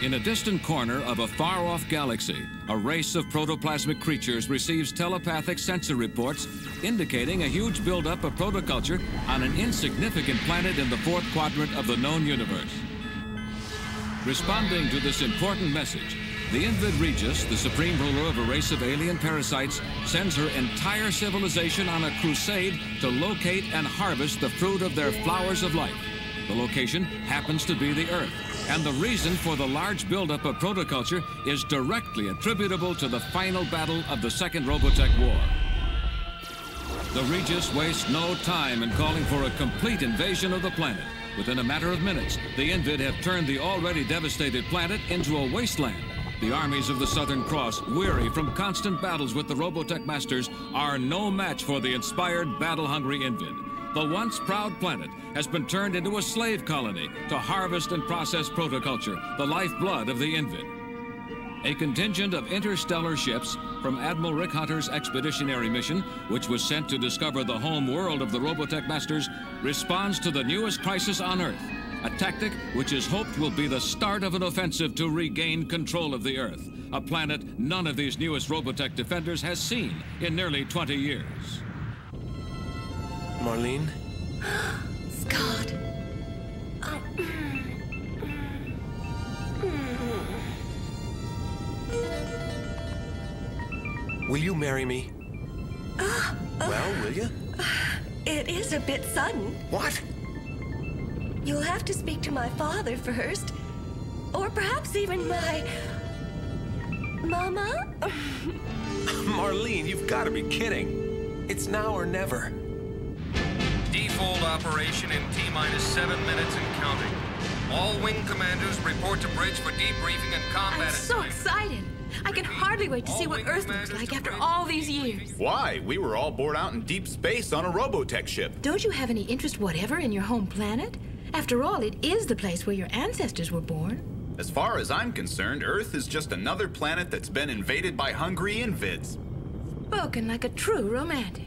In a distant corner of a far-off galaxy, a race of protoplasmic creatures receives telepathic sensor reports indicating a huge buildup of protoculture on an insignificant planet in the 4th quadrant of the known universe. Responding to this important message, the Invid Regis, the supreme ruler of a race of alien parasites, sends her entire civilization on a crusade to locate and harvest the fruit of their flowers of life. The location happens to be the Earth, and the reason for the large buildup of protoculture is directly attributable to the final battle of the Second Robotech War. The Regis wastes no time in calling for a complete invasion of the planet. Within a matter of minutes, the Invid have turned the already devastated planet into a wasteland. The armies of the Southern Cross, weary from constant battles with the Robotech Masters, are no match for the inspired, battle-hungry Invid. The once proud planet has been turned into a slave colony to harvest and process protoculture, the lifeblood of the Invid. A contingent of interstellar ships from Admiral Rick Hunter's expeditionary mission, which was sent to discover the home world of the Robotech Masters, responds to the newest crisis on Earth, a tactic which is hoped will be the start of an offensive to regain control of the Earth, a planet none of these newest Robotech defenders has seen in nearly 20 years. Marlene? Scott. Will you marry me? Well, will you? It is a bit sudden. What? You'll have to speak to my father first. Or perhaps even my... Mama? Marlene, you've got to be kidding. It's now or never. Default operation in T-minus 7 minutes and counting. All wing commanders report to bridge for debriefing and combat. I'm so excited. I can hardly wait to see what Earth looks like after all these years. Why? We were all bored out in deep space on a Robotech ship. Don't you have any interest whatever in your home planet? After all, it is the place where your ancestors were born. As far as I'm concerned, Earth is just another planet that's been invaded by hungry Invids. Spoken like a true romantic.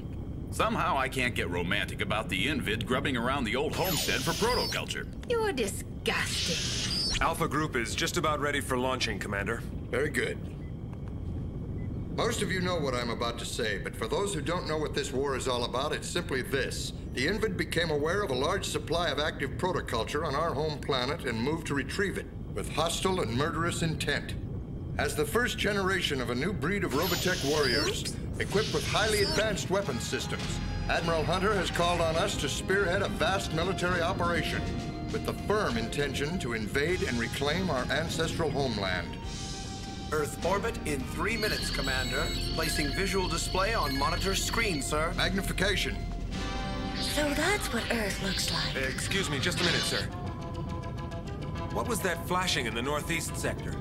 Somehow I can't get romantic about the Invid grubbing around the old homestead for protoculture. You're disgusting. Alpha Group is just about ready for launching, Commander. Very good. Most of you know what I'm about to say, but for those who don't know what this war is all about, it's simply this. The Invid became aware of a large supply of active protoculture on our home planet and moved to retrieve it, with hostile and murderous intent. As the first generation of a new breed of Robotech warriors, equipped with highly advanced weapons systems, Admiral Hunter has called on us to spearhead a vast military operation, with the firm intention to invade and reclaim our ancestral homeland. Earth orbit in 3 minutes, Commander. Placing visual display on monitor screen, sir. Magnification. So that's what Earth looks like. Excuse me, just a minute, sir. What was that flashing in the northeast sector?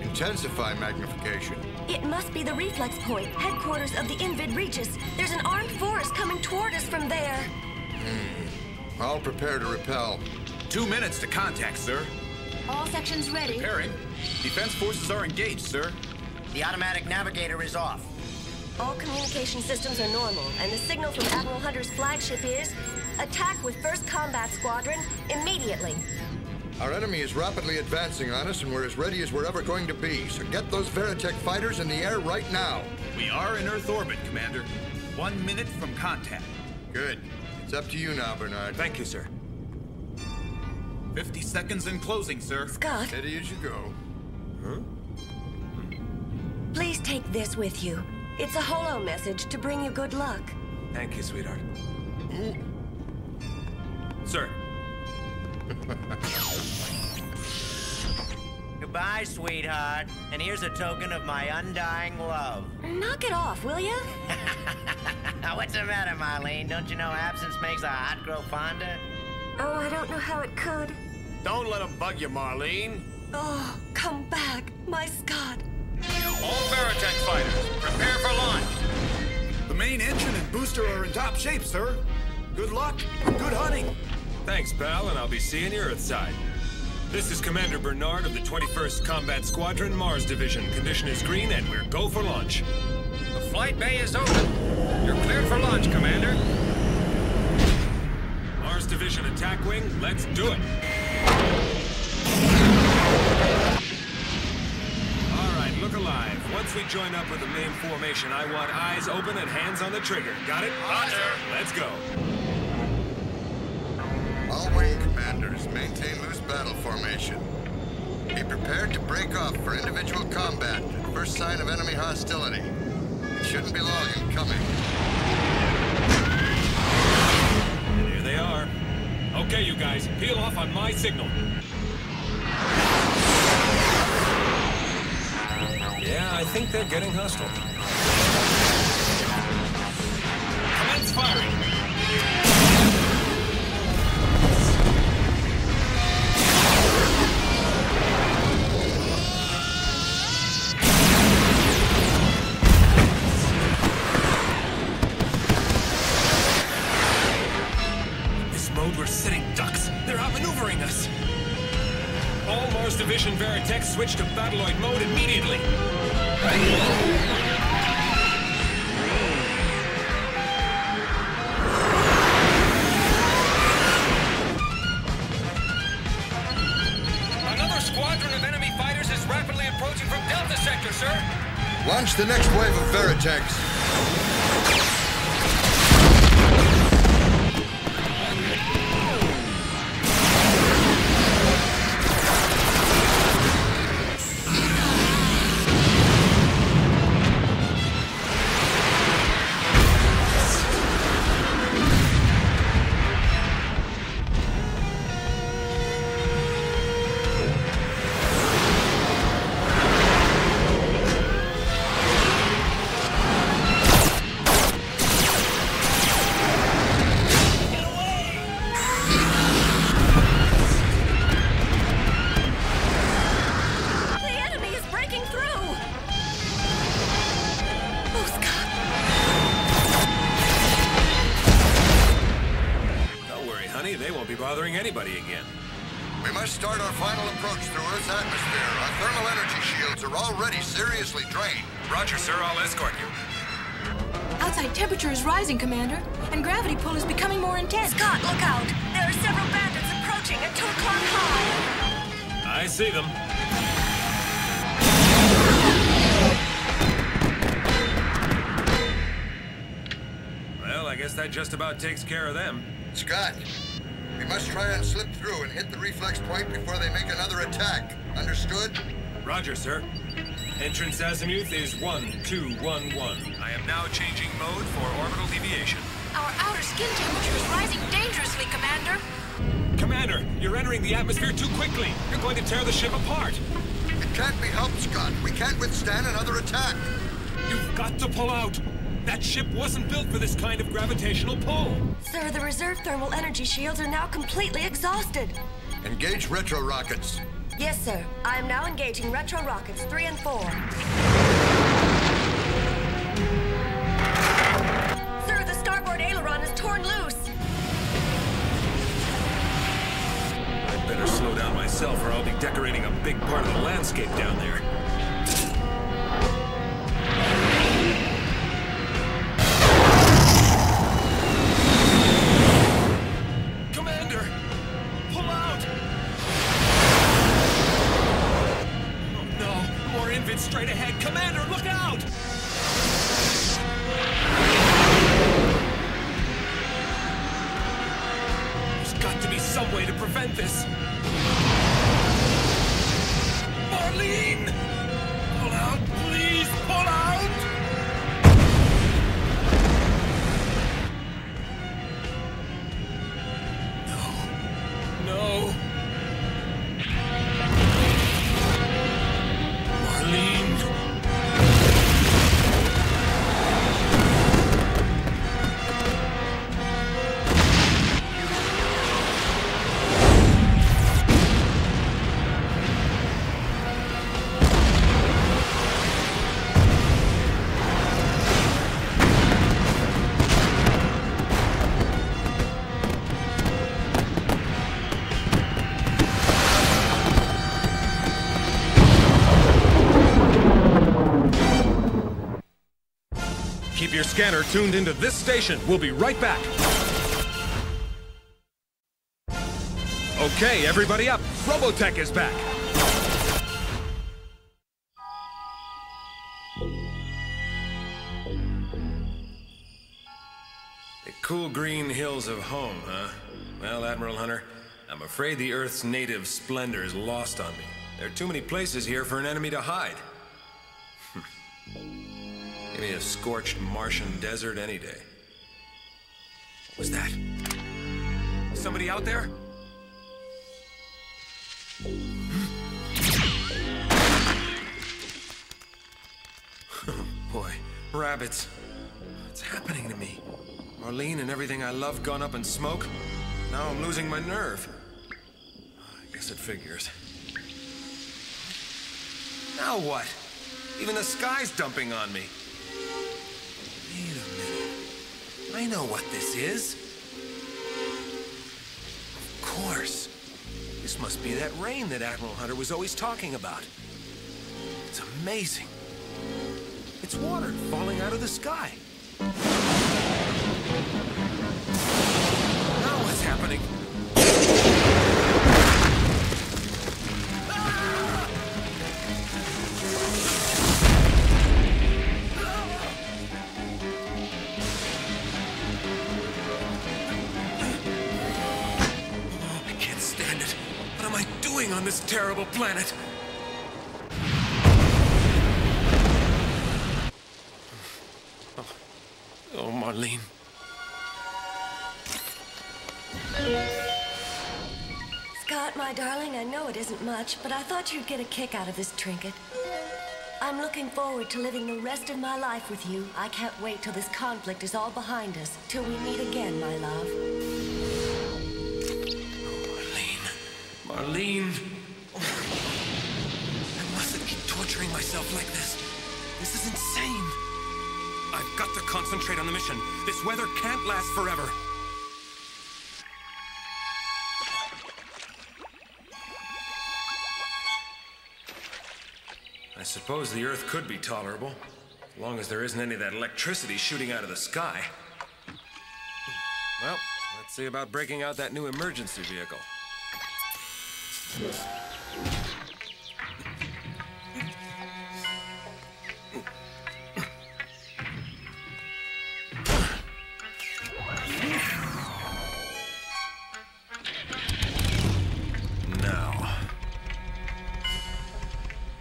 Intensify magnification. It must be the reflex point, headquarters of the Invid Regis. There's an armed force coming toward us from there. I'll prepare to repel. 2 minutes to contact, sir. All sections ready. Preparing. Defense forces are engaged, sir. The automatic navigator is off. All communication systems are normal, and the signal from Admiral Hunter's flagship is attack with 1st Combat Squadron immediately. Our enemy is rapidly advancing on us, and we're as ready as we're ever going to be. So get those Veritech fighters in the air right now. We are in Earth orbit, Commander. 1 minute from contact. Good. It's up to you now, Bernard. Thank you, sir. 50 seconds in closing, sir. Scott. Steady as you go. Huh? Please take this with you. It's a holo message to bring you good luck. Thank you, sweetheart. Sir. Goodbye, sweetheart. And here's a token of my undying love. Knock it off, will you? What's the matter, Marlene? Don't you know absence makes a heart grow fonder? Oh, I don't know how it could. Don't let him bug you, Marlene. Oh, come back, my Scott. All Veritech fighters, prepare for launch. The main engine and booster are in top shape, sir. Good luck, good hunting. Thanks, pal, and I'll be seeing you Earthside. This is Commander Bernard of the 21st Combat Squadron, Mars Division. Condition is green, and we're go for launch. The flight bay is open. You're cleared for launch, Commander. Mars Division attack wing, let's do it. All right, look alive. Once we join up with the main formation, I want eyes open and hands on the trigger. Got it? Roger. Let's go. All wing commanders, maintain loose battle formation. Be prepared to break off for individual combat at first sign of enemy hostility. It shouldn't be long in coming. And here they are. Okay, you guys, peel off on my signal. Yeah, I think they're getting hostile. Commence firing. We're sitting ducks. They're outmaneuvering us. All Mars Division Veritech switch to Battloid mode immediately. Another squadron of enemy fighters is rapidly approaching from Delta Sector, sir. Launch the next wave of Veritechs. They won't be bothering anybody again. We must start our final approach through Earth's atmosphere. Our thermal energy shields are already seriously drained. Roger, sir. I'll escort you. outside temperature is rising, Commander, and gravity pull is becoming more intense. Scott, look out! There are several bandits approaching at 2 o'clock high. I see them. Well, I guess that just about takes care of them. Scott, we must try and slip through and hit the reflex point before they make another attack. Understood? Roger, sir. Entrance azimuth is 1211. I am now changing mode for orbital deviation. Our outer skin temperature is rising dangerously, Commander. Commander, you're entering the atmosphere too quickly. You're going to tear the ship apart. It can't be helped, Scott. We can't withstand another attack. You've got to pull out. That ship wasn't built for this kind of gravitational pull. Sir, the reserve thermal energy shields are now completely exhausted. Engage retro rockets. Yes, sir. I am now engaging retro rockets 3 and 4. Sir, the starboard aileron is torn loose. I'd better slow down myself or I'll be decorating a big part of the landscape down there. Commander! Pull out! Oh no! More Invid straight ahead! Commander, look out! There's got to be some way to prevent this! Marlene! Pull out, please! Pull out! No. Marlene. Keep your scanner tuned into this station. We'll be right back. Okay, everybody up. Robotech is back. The cool green hills of home, huh? Well, Admiral Hunter, I'm afraid the Earth's native splendor is lost on me. There are too many places here for an enemy to hide. Give me a scorched Martian desert any day. What was that? Somebody out there? Oh boy, rabbits. What's happening to me? Marlene and everything I love gone up in smoke? Now I'm losing my nerve. I guess it figures. Now what? Even the sky's dumping on me. Wait a minute. I know what this is. Of course. This must be that rain that Admiral Hunter was always talking about. It's amazing. It's water falling out of the sky. Now what's happening? On this terrible planet. Oh, Marlene. Scott, my darling, I know it isn't much, but I thought you'd get a kick out of this trinket. I'm looking forward to living the rest of my life with you. I can't wait till this conflict is all behind us, till we meet again, my love. Marlene. I mustn't keep torturing myself like this. This is insane. I've got to concentrate on the mission. This weather can't last forever. I suppose the Earth could be tolerable. As long as there isn't any of that electricity shooting out of the sky. Well, let's see about breaking out that new emergency vehicle. Now.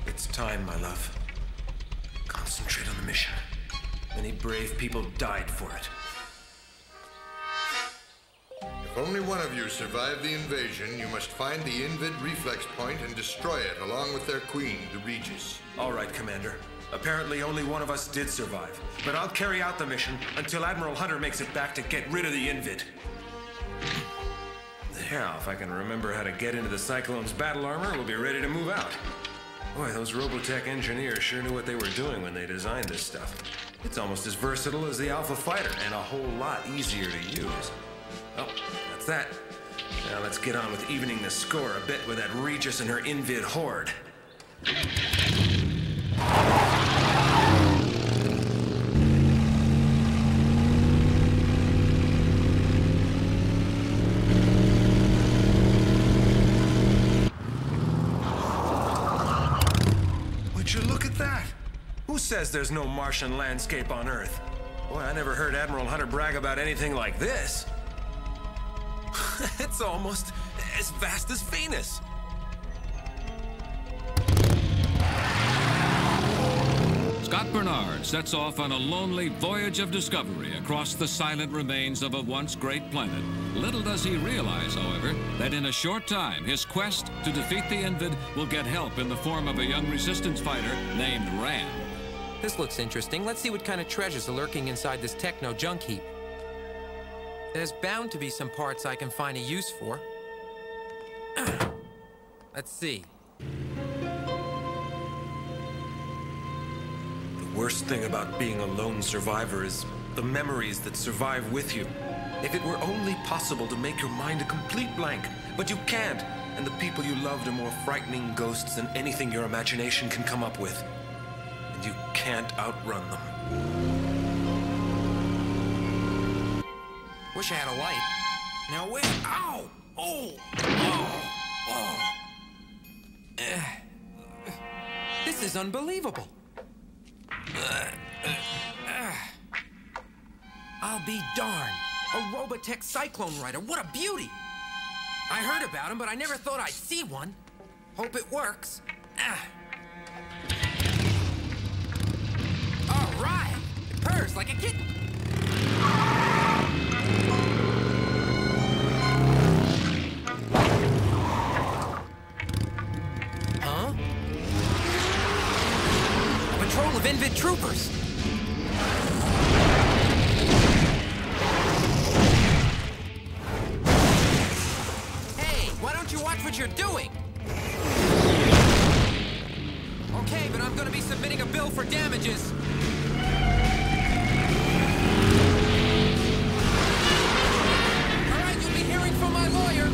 It's time, my love. Concentrate on the mission. Many brave people died for it. If only one of you survived the invasion, you must find the Invid reflex point and destroy it along with their queen, the Regis. All right, Commander. Apparently only one of us did survive, but I'll carry out the mission until Admiral Hunter makes it back to get rid of the Invid. Yeah, if I can remember how to get into the Cyclone's battle armor, we'll be ready to move out. Boy, those Robotech engineers sure knew what they were doing when they designed this stuff. It's almost as versatile as the Alpha Fighter, and a whole lot easier to use. Oh, that's that. Now let's get on with evening the score a bit with that Regis and her Invid horde. Would you look at that? Who says there's no Martian landscape on Earth? Boy, I never heard Admiral Hunter brag about anything like this. It's almost as vast as Venus. Scott Bernard sets off on a lonely voyage of discovery across the silent remains of a once great planet. Little does he realize, however, that in a short time, his quest to defeat the Invid will get help in the form of a young resistance fighter named Ram. This looks interesting. Let's see what kind of treasures are lurking inside this techno junk heap. There's bound to be some parts I can find a use for. Let's see. The worst thing about being a lone survivor is the memories that survive with you. If it were only possible to make your mind a complete blank, but you can't, and the people you loved are more frightening ghosts than anything your imagination can come up with. And you can't outrun them. Wish I had a light. Now where? Ow! Oh! Oh! Oh! This is unbelievable. I'll be darned. A Robotech Cyclone Rider. What a beauty! I heard about him, but I never thought I'd see one. Hope it works. All right! It purrs like a kitten. Huh? A patrol of Invid troopers. Hey, why don't you watch what you're doing? Okay, but I'm gonna be submitting a bill for damages. All right, you'll be hearing from my lawyer.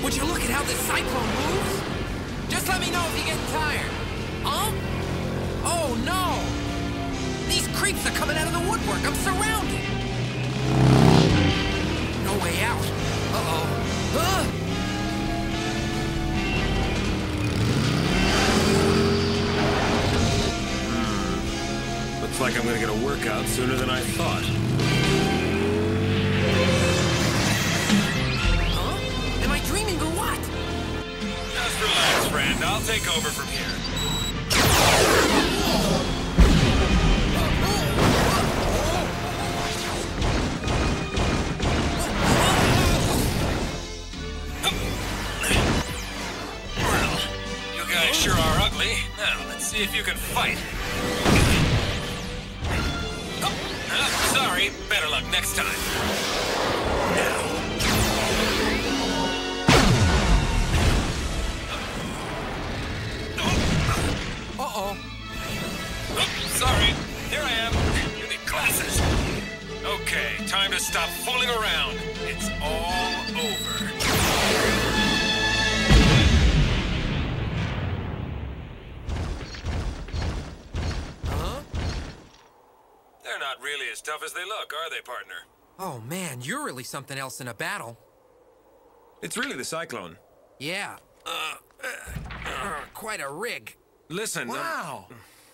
Would you look at how this cyclone moves? Just let me know if you get tired. Huh? Oh, no! These creeps are coming out of the woodwork. I'm surrounded. No way out. Uh-oh. Looks like I'm gonna get a workout sooner than I thought. Huh? Am I dreaming or what? Just relax, friend. I'll take over from here. Well, you guys sure are ugly. Now, let's see if you can fight. Sorry, better luck next time. Uh-oh. Sorry, here I am. You need glasses. Okay, time to stop fooling around. It's all over. Huh? They're not really as tough as they look, are they, partner? Oh man, you're really something else in a battle. It's really the Cyclone. Yeah. Quite a rig. Listen, wow.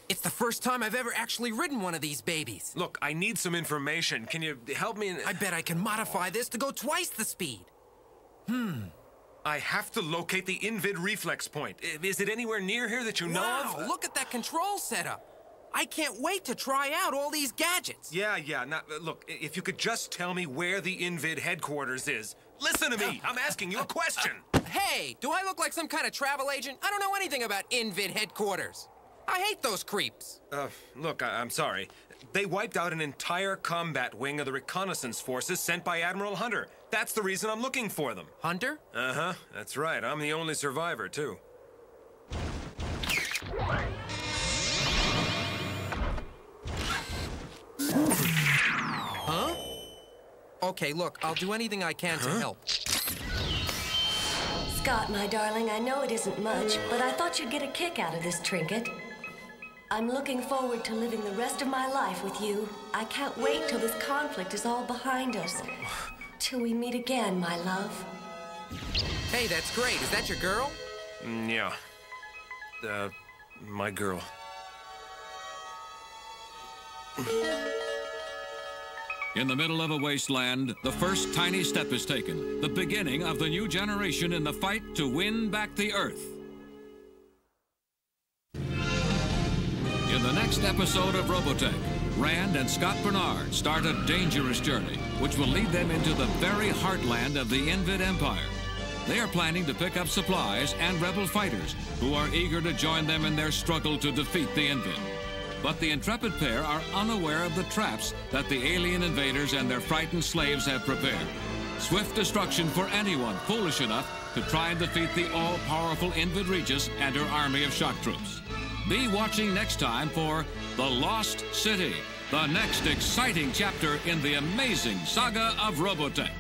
It's the first time I've ever actually ridden one of these babies. Look, I need some information. Can you help me? I bet I can modify this to go twice the speed. I have to locate the Invid reflex point. Is it anywhere near here that you know of? Wow, look at that control setup. I can't wait to try out all these gadgets. Yeah. Now, look, if you could just tell me where the Invid headquarters is. Listen to me. I'm asking you a question. Hey, do I look like some kind of travel agent? I don't know anything about Invid headquarters. I hate those creeps. Look, I'm sorry. They wiped out an entire combat wing of the reconnaissance forces sent by Admiral Hunter. That's the reason I'm looking for them. Hunter? Uh-huh. That's right. I'm the only survivor, too. Huh? Okay, look, I'll do anything I can to help. Scott, my darling, I know it isn't much, but I thought you'd get a kick out of this trinket. I'm looking forward to living the rest of my life with you. I can't wait till this conflict is all behind us. Till we meet again, my love. Hey, that's great. Is that your girl? Yeah. My girl. In the middle of a wasteland, the first tiny step is taken, the beginning of the new generation in the fight to win back the Earth. In the next episode of Robotech, Rand and Scott Bernard start a dangerous journey, which will lead them into the very heartland of the Invid Empire. They are planning to pick up supplies and rebel fighters who are eager to join them in their struggle to defeat the Invid. But the intrepid pair are unaware of the traps that the alien invaders and their frightened slaves have prepared. Swift destruction for anyone foolish enough to try and defeat the all-powerful Invid Regis and her army of shock troops. Be watching next time for The Lost City, the next exciting chapter in the amazing saga of Robotech.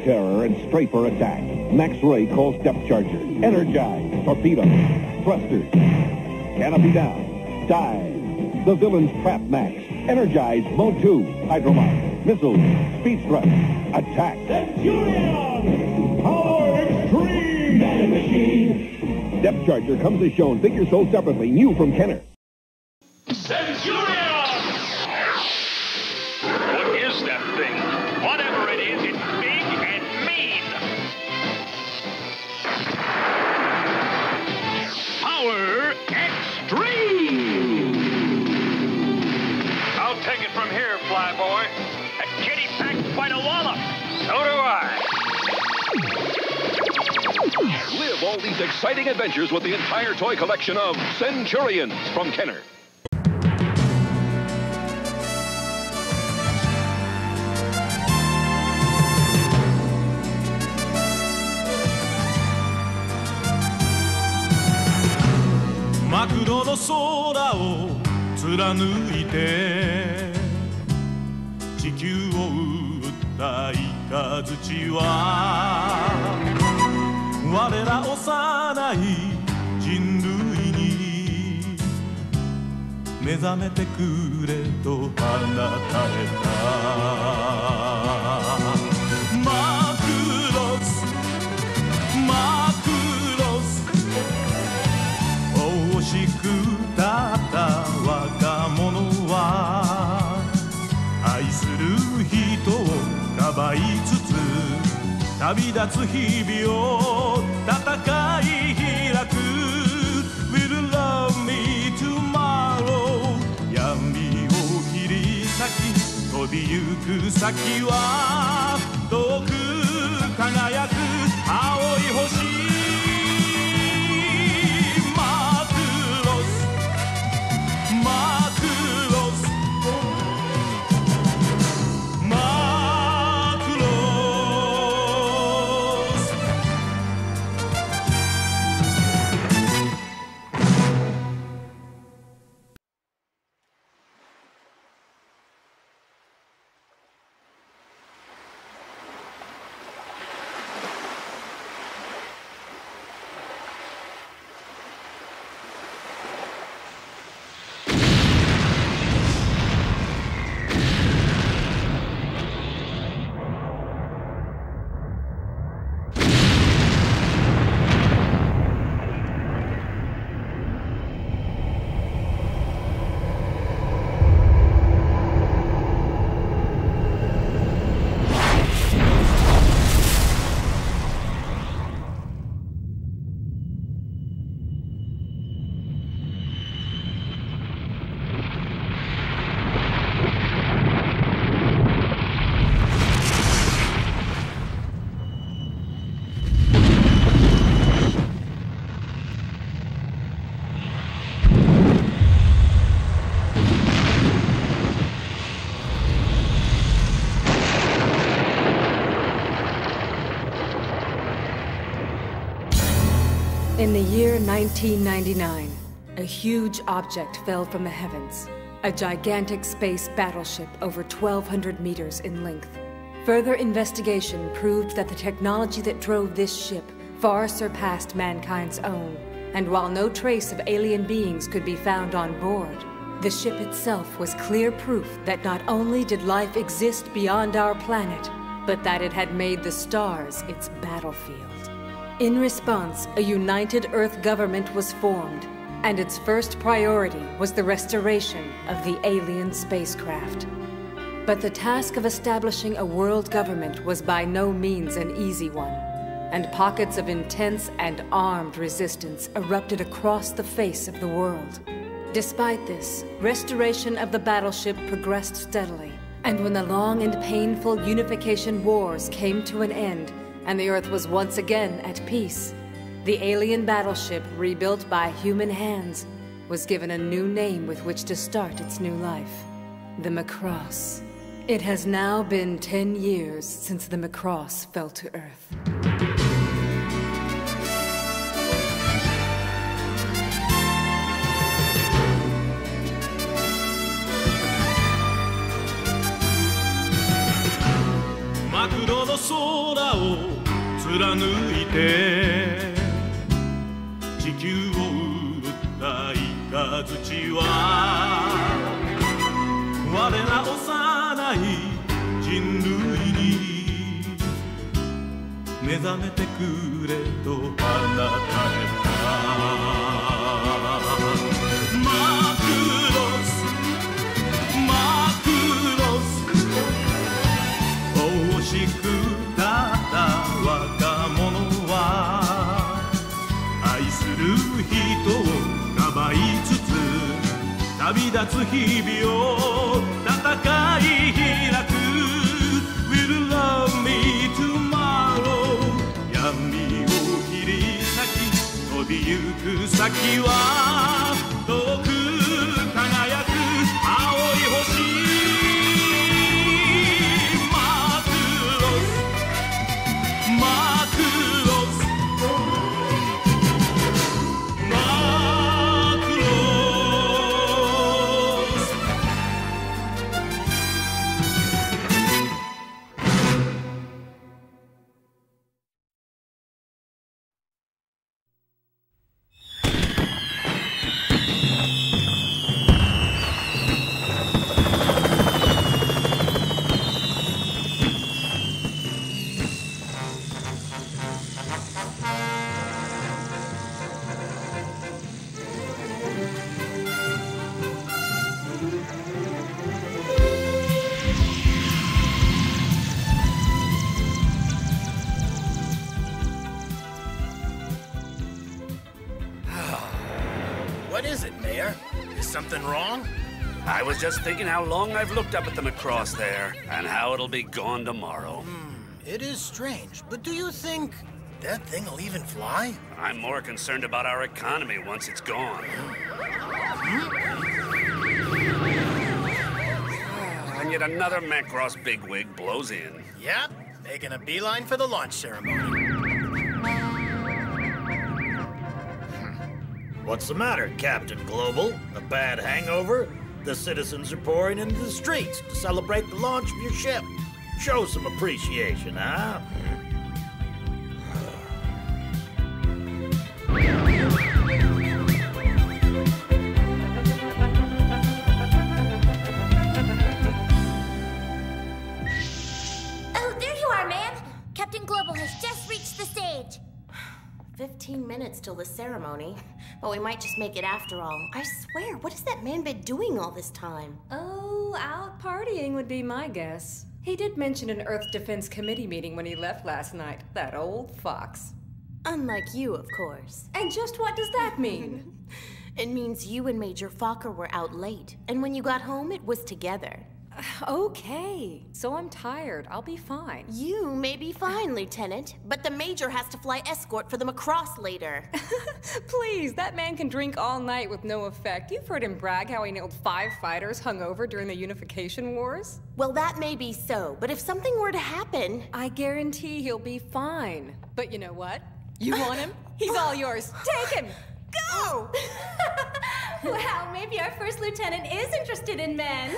Terror and straight for attack. Max Ray calls depth charger. Energize. Torpedo. Thrusters. Canopy down. Dive. The villain's trap Max. Energize mode 2. Hydromine. Missiles. Speed thrust. Attack. Centurion! Power extreme! Man machine! Depth charger comes as shown. Figure sold separately. New from Kenner. Centurion! What is that thing? Whatever it is, it's big and mean. Power extreme! I'll take it from here, Flyboy. That kitty packed quite a wallop. So do I. Live all these exciting adventures with the entire toy collection of Centurions from Kenner.マクロの空を貫いて地球を打ったイカズチは我ら幼い人類に目覚めてくれと放たれた。マクロスマクロス、惜しくたった若者は愛する人をかばいつつ旅立つ日々を戦い開く。 Will love me tomorrow、 闇を切り裂き飛びゆく先は遠く輝く青い星。マクロスマクロスマクロス。In the year 1999, a huge object fell from the heavens. A gigantic space battleship over 1,200 meters in length. Further investigation proved that the technology that drove this ship far surpassed mankind's own. And while no trace of alien beings could be found on board, the ship itself was clear proof that not only did life exist beyond our planet, but that it had made the stars its battlefield. In response, a united Earth government was formed, and its first priority was the restoration of the alien spacecraft. But the task of establishing a world government was by no means an easy one, and pockets of intense and armed resistance erupted across the face of the world. Despite this, restoration of the battleship progressed steadily, and when the long and painful unification wars came to an end, and the Earth was once again at peace, the alien battleship, rebuilt by human hands, was given a new name with which to start its new life: the Macross. It has now been 10 years since the Macross fell to Earth. Macro の空を貫いて地球を撃ったイカズチは我ら幼い人類に目覚めてくれと放たれた。マクロスマクロス、惜しくたった若者は愛する人をかばいつつ旅立つ日々を戦い開く。 Will love me tomorrow、 闇を切り裂き飛びゆく先は遠く輝く青い星。Something wrong? I was just thinking how long I've looked up at them across there, and how it'll be gone tomorrow. It is strange, but do you think that thing will even fly? I'm more concerned about our economy once it's gone. And yet another Macross bigwig blows in. Yep, making a beeline for the launch ceremony. What's the matter, Captain Global? A bad hangover? The citizens are pouring into the streets to celebrate the launch of your ship. Show some appreciation, huh? Oh, there you are, man! Captain Global has just reached the stage. 15 minutes till the ceremony. But we might just make it after all. I swear, what has that man been doing all this time? Oh, out partying would be my guess. He did mention an Earth Defense Committee meeting when he left last night. That old fox. Unlike you, of course. And just what does that mean? It means you and Major Fokker were out late. And when you got home, it was together. Okay, so I'm tired. I'll be fine. You may be fine, Lieutenant, but the Major has to fly escort for the Macross later. Please, that man can drink all night with no effect. You've heard him brag how he nailed 5 fighters hungover during the Unification Wars. Well, that may be so, but if something were to happen... I guarantee he'll be fine. But you know what? You want him? He's all yours. Take him! Go! Wow, maybe our first lieutenant is interested in men.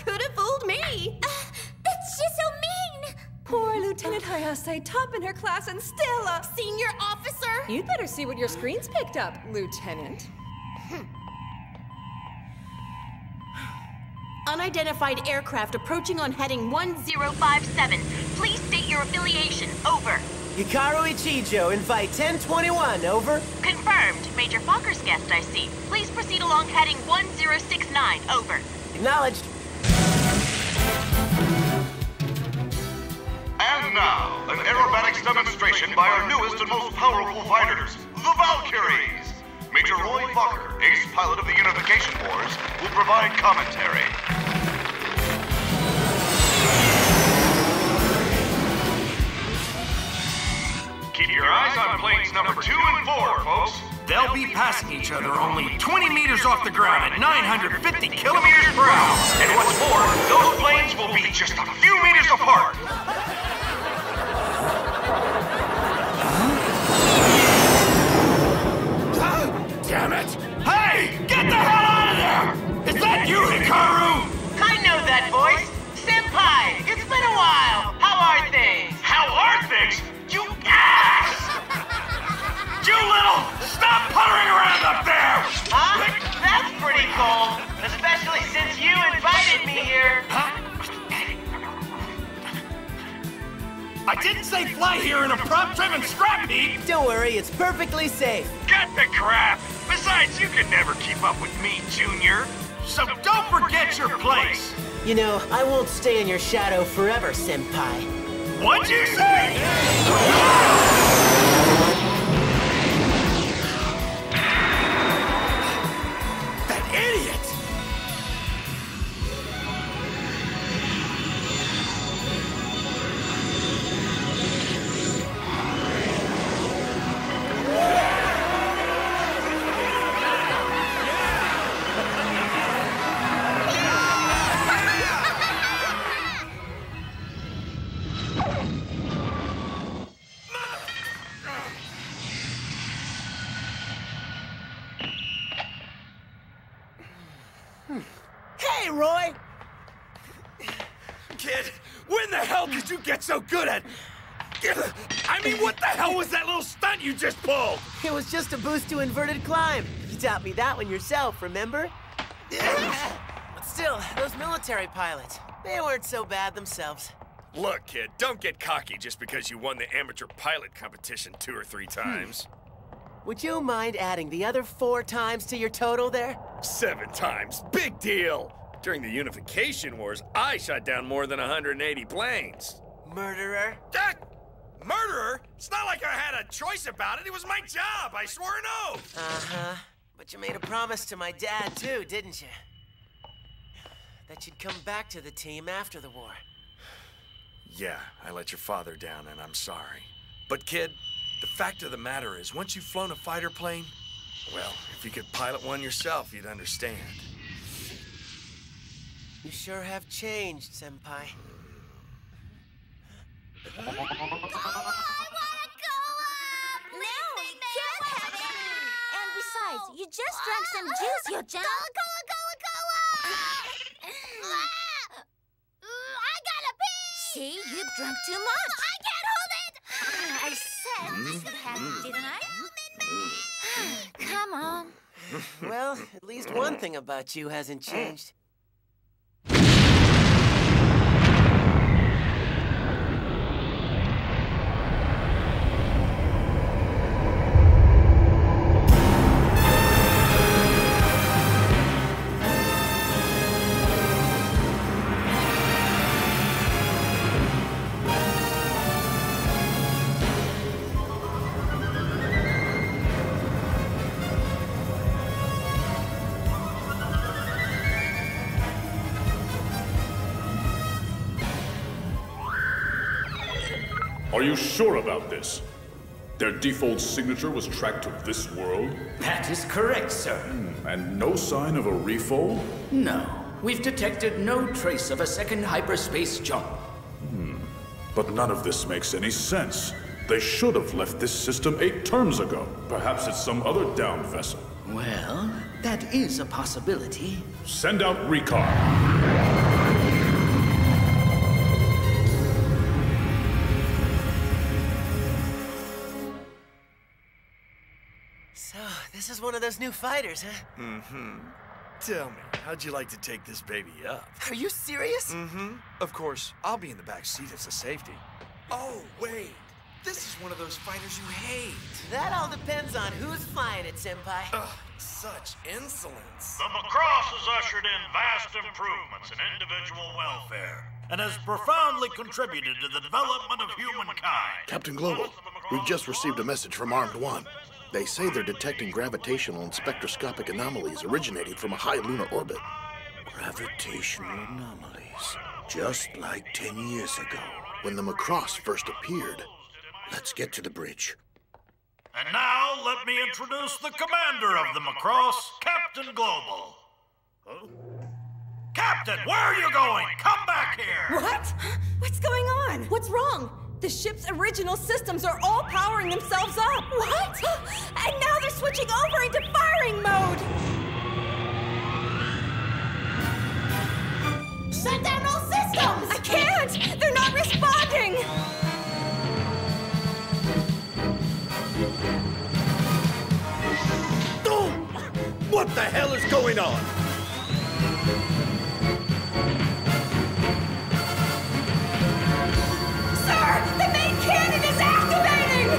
Could have fooled me. That's just so mean! Poor Lieutenant Hayase, top in her class and still a senior officer. You'd better see what your screen's picked up, Lieutenant. Unidentified aircraft approaching on heading 1057. Please state your affiliation. Over. Hikaru Ichijo, invite 1021, over. Confirmed. Major Fokker's guest, I see. Please proceed along heading 1069, over. Acknowledged. And now, an aerobatics demonstration by our newest and most powerful fighters, the Valkyries. Major Roy Fokker, ace pilot of the Unification Wars, will provide commentary. Keep your eyes on planes number 2 and 4, folks. They'll be passing each other only 20 meters off the ground at 950 kilometers per hour. And what's more, those planes will be just a few meters apart. Damn it! Hey! Get the hell out of there! Is that you, Hikaru? I know that voice. Senpai, it's been a while. How are things? How are things? You ass! You little... Stop puttering around up there! Huh? That's pretty cool. Especially since you invited me here. I didn't say fly here in a prop-driven scrap heap! Don't worry, it's perfectly safe. Get the crap! Besides, you could never keep up with me, Junior. So don't forget your place! You know, I won't stay in your shadow forever, Senpai. What'd you say? That idiot! Hey, Roy! Kid, when the hell did you get so good at... I mean, what the hell was that little stunt you just pulled? It was just a boost to inverted climb. You taught me that one yourself, remember? But still, those military pilots, they weren't so bad themselves. Look, kid, don't get cocky just because you won the amateur pilot competition 2 or 3 times. Would you mind adding the other 4 times to your total there? 7 times, big deal! During the Unification Wars, I shot down more than 180 planes. Murderer? Murderer? It's not like I had a choice about it. It was my job. I swore an oath. Uh-huh. But you made a promise to my dad, too, didn't you? That you'd come back to the team after the war. Yeah, I let your father down, and I'm sorry. But kid, the fact of the matter is, once you've flown a fighter plane, well, if you could pilot one yourself, you'd understand. You sure have changed, Senpai. Besides, you just drank some juice, Yo-chan. I gotta pee! See, you've drunk too much. I can't hold it! I said this would happen, didn't I? Come on. Well, at least one thing about you hasn't changed. Are you sure about this? Their default signature was tracked to this world? That is correct, sir. And no sign of a refold? No. We've detected no trace of a second hyperspace jump. But none of this makes any sense. They should have left this system 8 terms ago. Perhaps it's some other downed vessel. Well, that is a possibility. Send out recon. So, this is one of those new fighters, huh? Mm-hmm. Tell me, how'd you like to take this baby up? Are you serious? Mm-hmm. Of course, I'll be in the back seat as a safety. Oh, wait. This is one of those fighters you hate. That all depends on who's flying it, Senpai. Ugh, such insolence. The Macross has ushered in vast improvements in individual welfare and has profoundly contributed to the development of humankind. Captain Global, we've just received a message from Armed One. They say they're detecting gravitational and spectroscopic anomalies originating from a high lunar orbit. Gravitational anomalies, just like 10 years ago. When the Macross first appeared. Let's get to the bridge. And now, let me introduce the commander of the Macross, Captain Global. Huh? Captain, where are you going? Come back here! What? What's going on? What's wrong? The ship's original systems are all powering themselves up. What? And now they're switching over into firing mode. Shut down all systems! I can't! They're not responding! Oh! What the hell is going on? Sir! The main cannon is activating!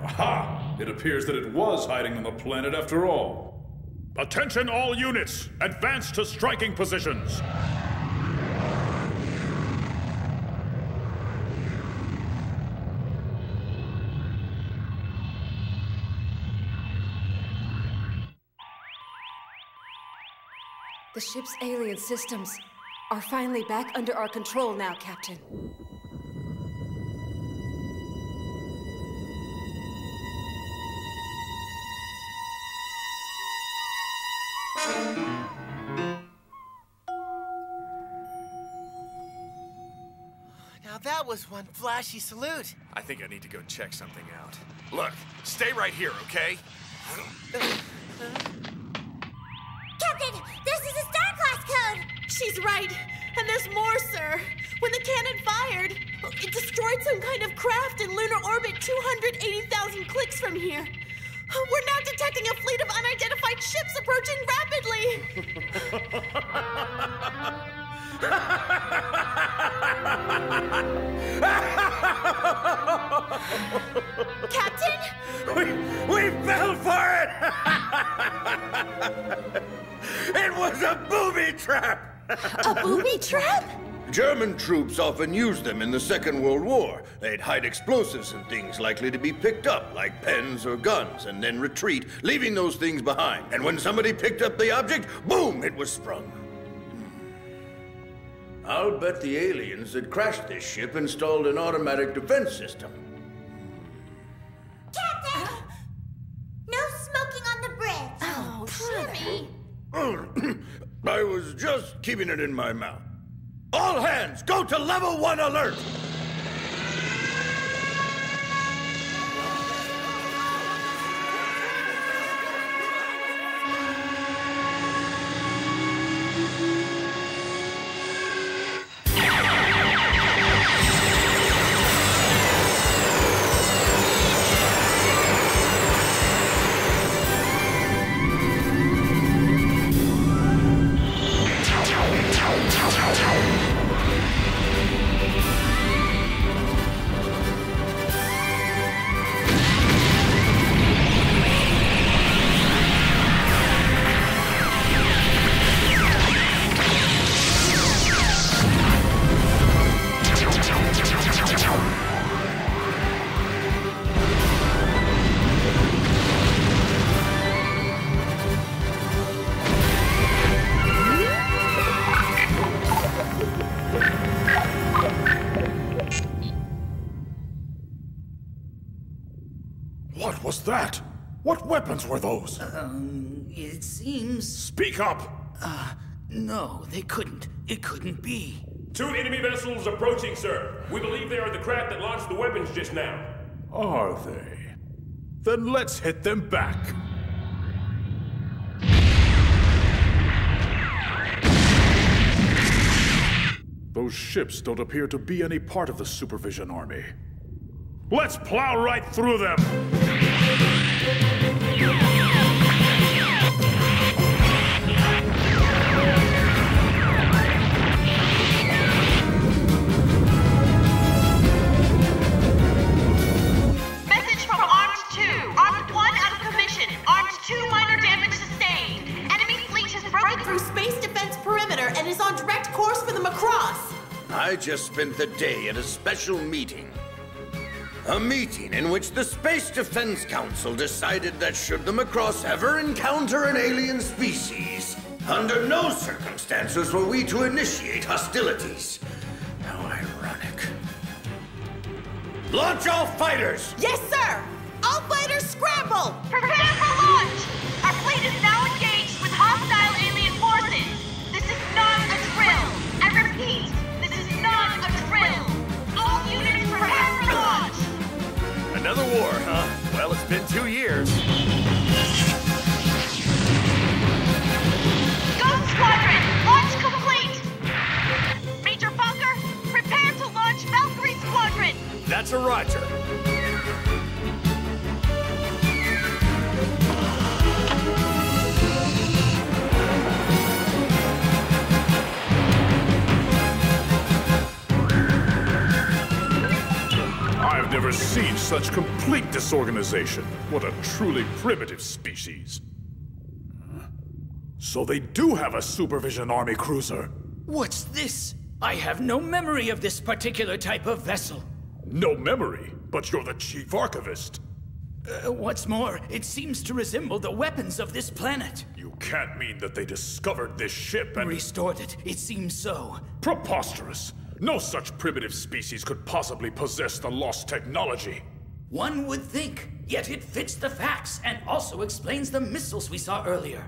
Aha! It appears that it was hiding on the planet after all. Attention all units! Advance to striking positions! The ship's alien systems are finally back under our control now, Captain. Now that was one flashy salute. I think I need to go check something out. Look, stay right here, okay? Captain, this is a Star Class code! She's right. And there's more, sir. When the cannon fired, it destroyed some kind of craft in lunar orbit 280,000 clicks from here. We're now detecting a fleet of unidentified ships approaching rapidly. was a booby trap! A booby trap? German troops often used them in the Second World War. They'd hide explosives and things likely to be picked up, like pens or guns, and then retreat, leaving those things behind. And when somebody picked up the object, boom, it was sprung. I'll bet the aliens that crashed this ship installed an automatic defense system. Captain! No smoking on the bridge. Oh, Jimmy. I was just keeping it in my mouth. All hands, go to level 1 alert! What was that? What weapons were those? It seems... Speak up! No, they couldn't. It couldn't be. 2 enemy vessels approaching, sir. We believe they are the craft that launched the weapons just now. Are they? Then let's hit them back. Those ships don't appear to be any part of the Supervision Army. Let's plow right through them! Message from Armed 2. Armed 1 out of commission. Armed 2 minor damage sustained. Enemy fleet has broken through space defense perimeter and is on direct course for the Macross. I just spent the day at a special meeting. A meeting in which the Space Defense Council decided that should the Macross ever encounter an alien species, under no circumstances were we to initiate hostilities. How ironic. Launch all fighters! Yes, sir! All fighters scramble! Prepare for launch! Our fleet is now engaged with hostile alien forces. This is not a drill. I repeat, this is not a drill. All units prepare for launch! Another war, huh? Well, it's been 2 years. Ghost Squadron, launch complete! Major Bunker, prepare to launch Valkyrie Squadron! That's a roger. I've never seen such complete disorganization. What a truly primitive species. So they do have a Supervision Army cruiser. What's this? I have no memory of this particular type of vessel. No memory, but you're the chief archivist. What's more, it seems to resemble the weapons of this planet. You can't mean that they discovered this ship and... restored it. It seems so. Preposterous. No such primitive species could possibly possess the lost technology. One would think, yet it fits the facts and also explains the missiles we saw earlier.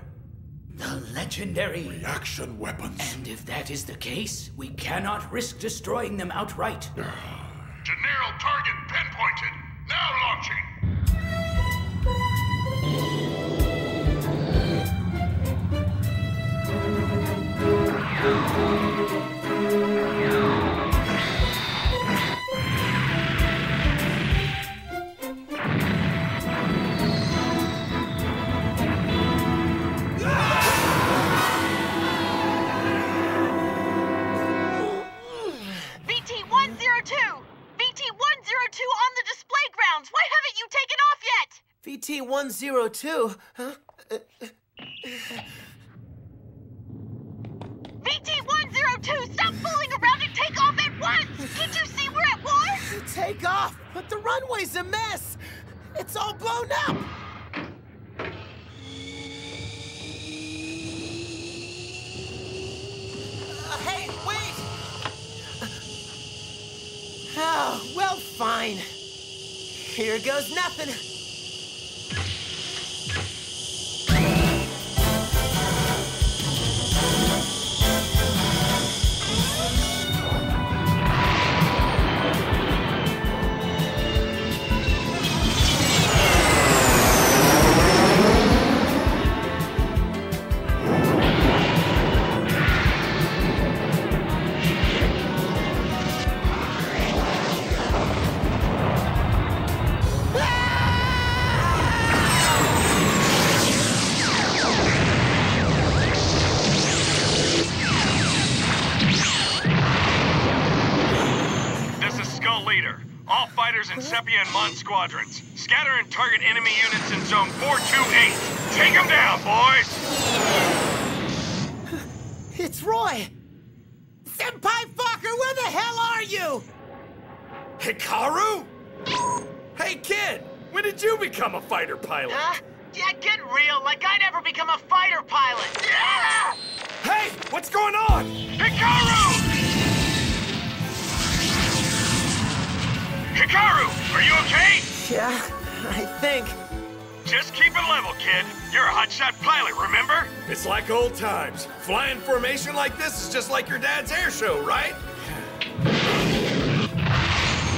The legendary... reaction weapons. And if that is the case, we cannot risk destroying them outright. General target pinpointed. Now launching. VT-102? Huh? Can't you see we're at war? Take off, but the runway's a mess. It's all blown up. Hey, wait! Oh, well, fine. Here goes nothing. And Sepia and Mon squadrons. Scatter and target enemy units in zone 428. Take them down, boys! It's Roy! Senpai Fokker, where the hell are you? Hikaru? Hey, kid! When did you become a fighter pilot? Yeah, get real, like I never become a fighter pilot! Yeah! Hey, what's going on? Hikaru! Hikaru, are you okay? Yeah, I think. Just keep it level, kid. You're a hotshot pilot, remember? It's like old times. Flying formation like this is just like your dad's air show, right?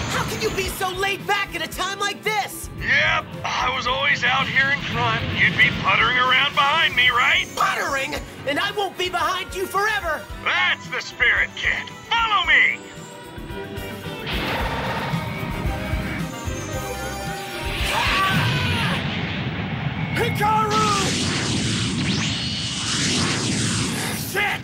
How can you be so laid back at a time like this? Yep, I was always out here in front. You'd be puttering around behind me, right? Puttering? And I won't be behind you forever! That's the spirit, kid. Follow me! Hikaru! Shit!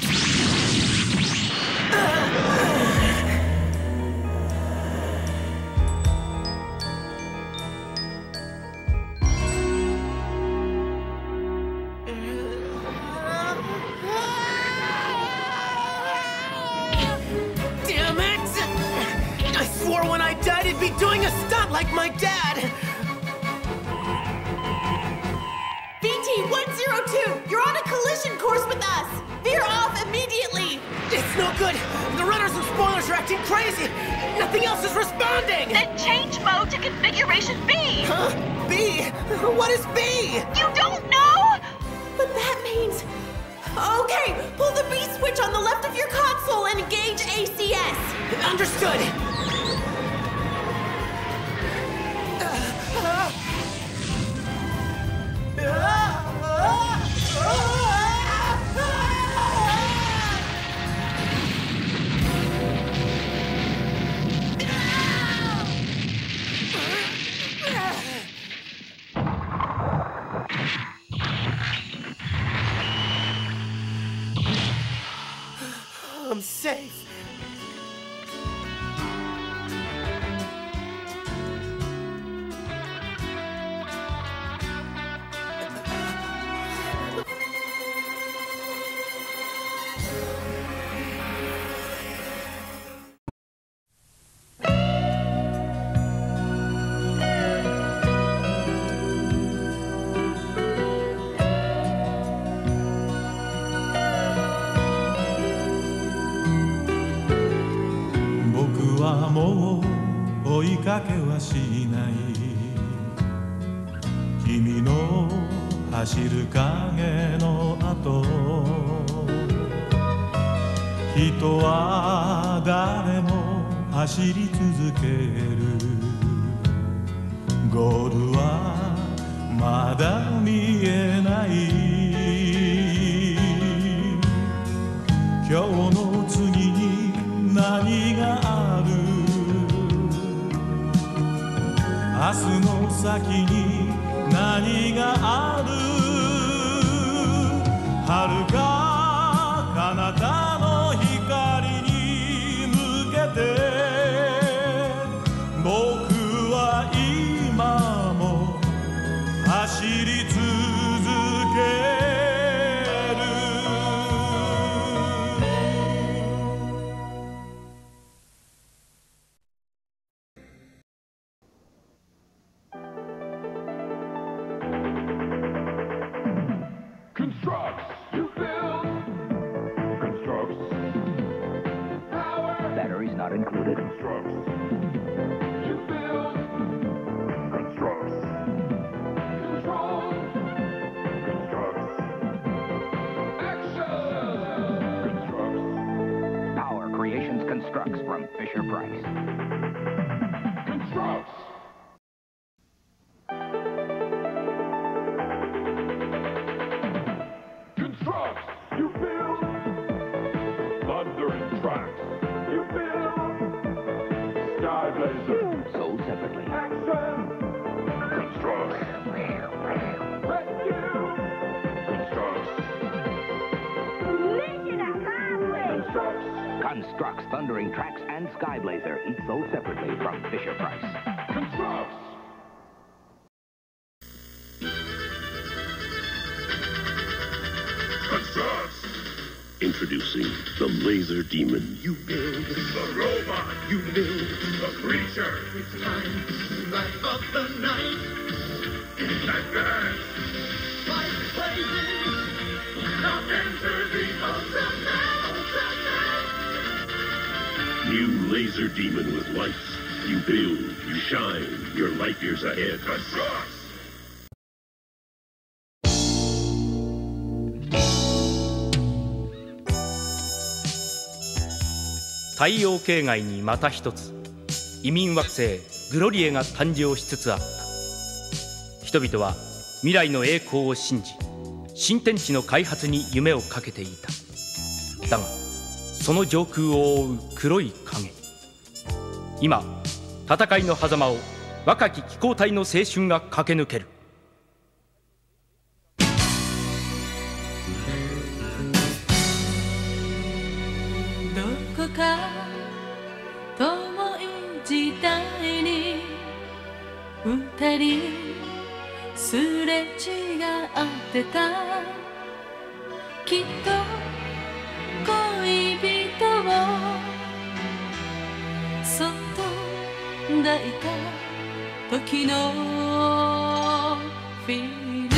Damn it! I swore when I died I'd be doing a stunt like my dad! BT-102, you're on a collision course with us! Veer off immediately! It's no good! The runners and spoilers are acting crazy! Nothing else is responding! Then change mode to configuration B! Huh? B? What is B? You don't know? But that means... Okay, pull the B switch on the left of your console and engage ACS! Understood! I'm safe.もう追いかけはしない君の走る影の後人は誰も走り続けるゴールはまだ見えない今日の次に何がある明日の先に何がある遥か彼方の光に向けて僕は今も走り続ける Constructs. You build. Constructs. Power. Batteries not included. Constructs. You build. Constructs. Control. Constructs. Action. Constructs. Power Creations Constructs from Fisher-Price. Constructs. Constructs. You build. Thundering tracks. You build. Sky blazer. Sold separately. Action. Constructs. Rescue. Constructs. Mission accomplished! Constructs. Constructs Thundering Tracks and Sky Blazer, each sold separately from Fisher-Price. Constructs. Constructs. Introducing the Laser Demon. You build the robot. You build the creature. It's time. Life of the night. Advance. Life blazing. Now enter the ultimate. New Laser Demon with lights. You build, you shine, your light years ahead. Constructs. 太陽系外にまた一つ移民惑星グロリエが誕生しつつあった。人々は未来の栄光を信じ、新天地の開発に夢をかけていた。だがその上空を覆う黒い影、今戦いの狭間を若き機甲隊の青春が駆け抜ける。どこか遠い時代に二人すれ違ってた。きっと恋人をそっと抱いた時のフィーリング。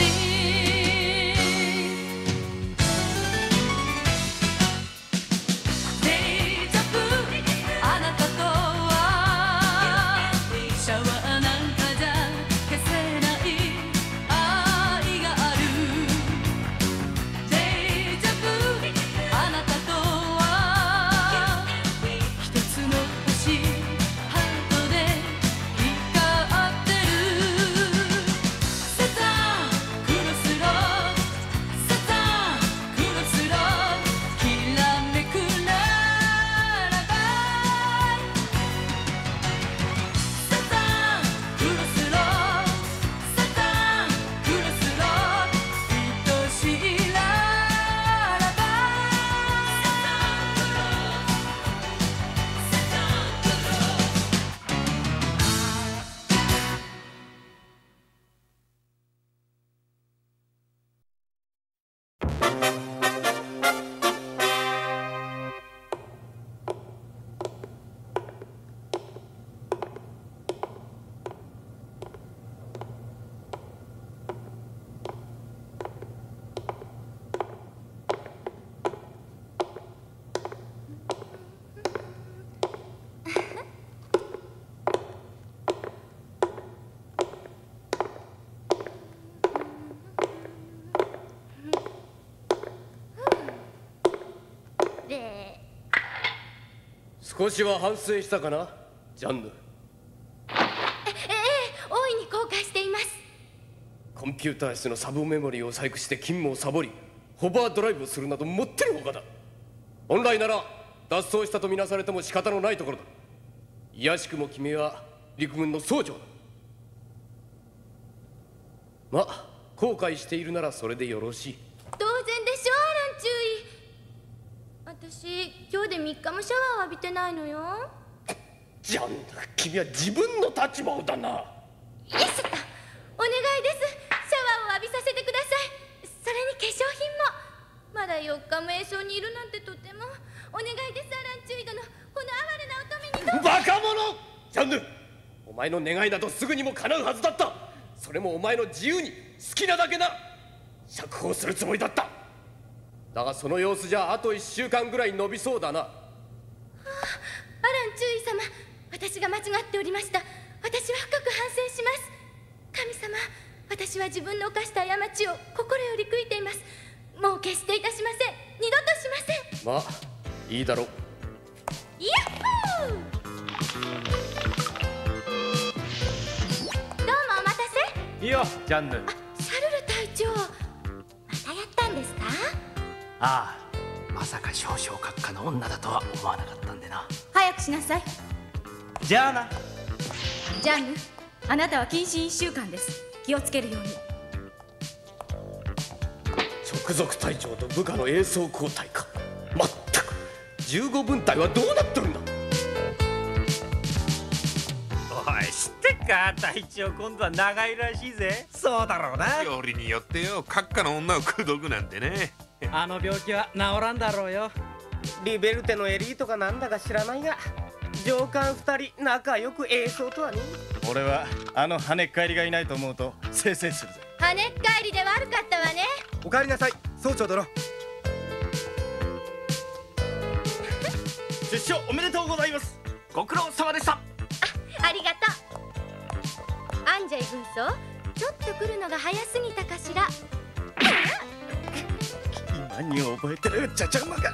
少しは反省したかな、ジャンヌ。大いに後悔しています。コンピューター室のサブメモリーを細工して勤務をサボり、ホバードライブをするなどもってのほかだ。本来なら脱走したとみなされても仕方のないところだ。いやしくも君は陸軍の総長だ。まあ後悔しているならそれでよろしい。当然でしょう、アラン注意。私今日で3日もシャワーを浴びてないのよ。ジャンヌ、君は自分の立場をだな。よしった、お願いです。シャワーを浴びさせてください。それに化粧品も。まだ4日も演奏にいるなんてとても。お願いです、アラン注意殿。この哀れな乙女にバカ者！ジャンヌ、お前の願いなどすぐにも叶うはずだった。それもお前の自由に好きなだけな。釈放するつもりだった。だがその様子じゃあと1週間ぐらい伸びそうだな。アラン中尉様、私が間違っておりました。私は深く反省します。神様、私は自分の犯した過ちを心より悔いています。もう決していたしません。二度としません。まあいいだろう。ヤッホー。どうもお待たせ。いいよジャンヌ。シャルル隊長、またやったんですか？ああ、まさか少々閣下の女だとは思わなかったんでな。早くしなさい。じゃあな。ジャンヌ、あなたは謹慎1週間です。気をつけるように。直属隊長と部下の栄装交代か。まったく15分隊はどうなってるんだ。おい、知ってっか、隊長今度は長いらしいぜ。そうだろうな。よりによってよ、閣下の女を口説くなんてね。あの病気は治らんだろうよ。リベルテのエリートかなんだか知らないが、上官2人仲良く栄装とはね。俺はあの跳ねっ返りがいないと思うとせいせいするぜ。跳ねっ返りで悪かったわね。お帰りなさい、総長殿。出所おめでとうございます。ご苦労様でした。ありがとう。アンジェイ軍曹、ちょっと来るのが早すぎたかしら。何を覚えてる、ちゃちゃ馬が。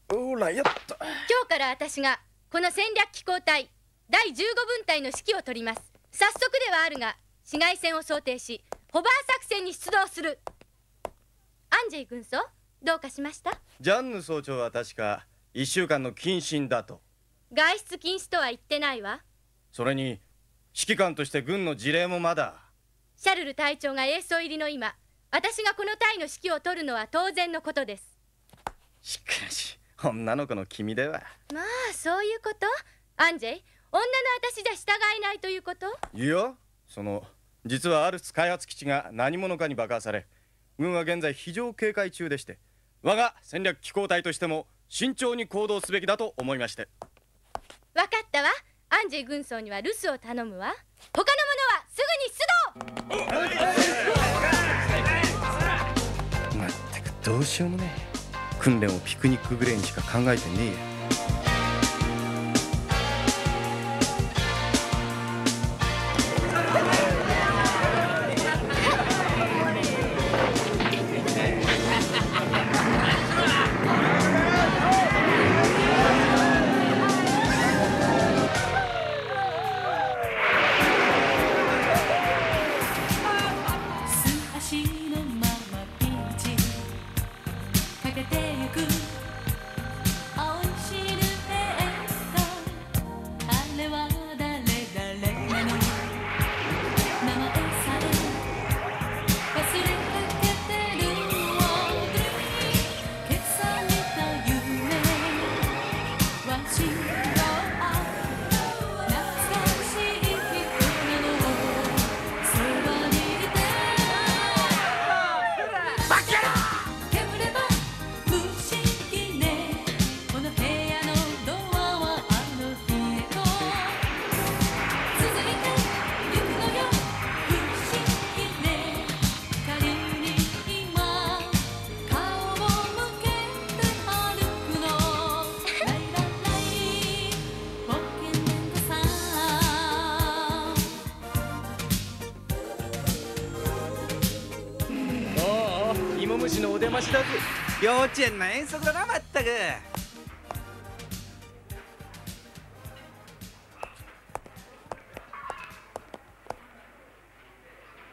ほらやった。今日から私がこの戦略機構隊第15分隊の指揮を執ります。早速ではあるが、市街戦を想定しホバー作戦に出動する。アンジェイ軍曹、どうかしました？ジャンヌ総長は確か1週間の謹慎だと。外出禁止とは言ってないわ。それに指揮官として軍の辞令もまだ。シャルル隊長が栄装入りの今、私がこの隊の指揮を執るのは当然のことです。しかし女の子の君では。まあそういうこと？アンジェイ、女の私じゃ従えないということ？いや、実はある開発基地が何者かに爆破され、軍は現在非常警戒中でして、我が戦略機構隊としても慎重に行動すべきだと思いまして。分かったわ。アンジェイ軍曹には留守を頼むわ。他の者はすぐに出動。まったくどうしようもねえ。訓練をピクニックぐらいにしか考えてねえや。幼稚園の遠足だな、まったく。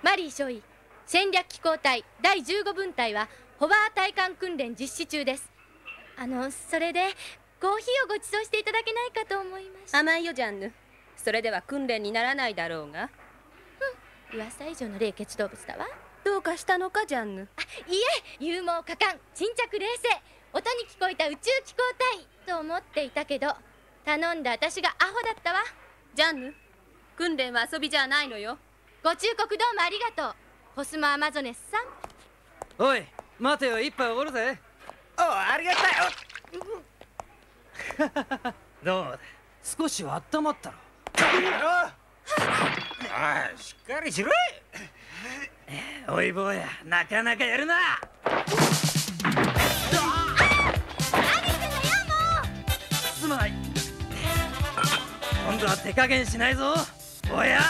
マリー少尉、戦略機構隊第15分隊はホバー体感訓練実施中です。それでコーヒーをご馳走していただけないかと思いまして。甘いよジャンヌ。それでは訓練にならないだろうが。噂以上の冷血動物だわ。どうかしたのかジャンヌ？いえ、勇猛果敢、沈着冷静、音に聞こえた宇宙機構隊と思っていたけど、頼んだ私がアホだったわ。ジャンヌ、訓練は遊びじゃないのよ。ご忠告どうもありがとう、コスモアマゾネスさん。おい、待てよ、一杯おごるぜ。おう、ありがたい。どうだ、少しは温まったろ。おい、しっかりしろ。おい坊や、なかなかやるな。すまない。今度は手加減しないぞ、坊や。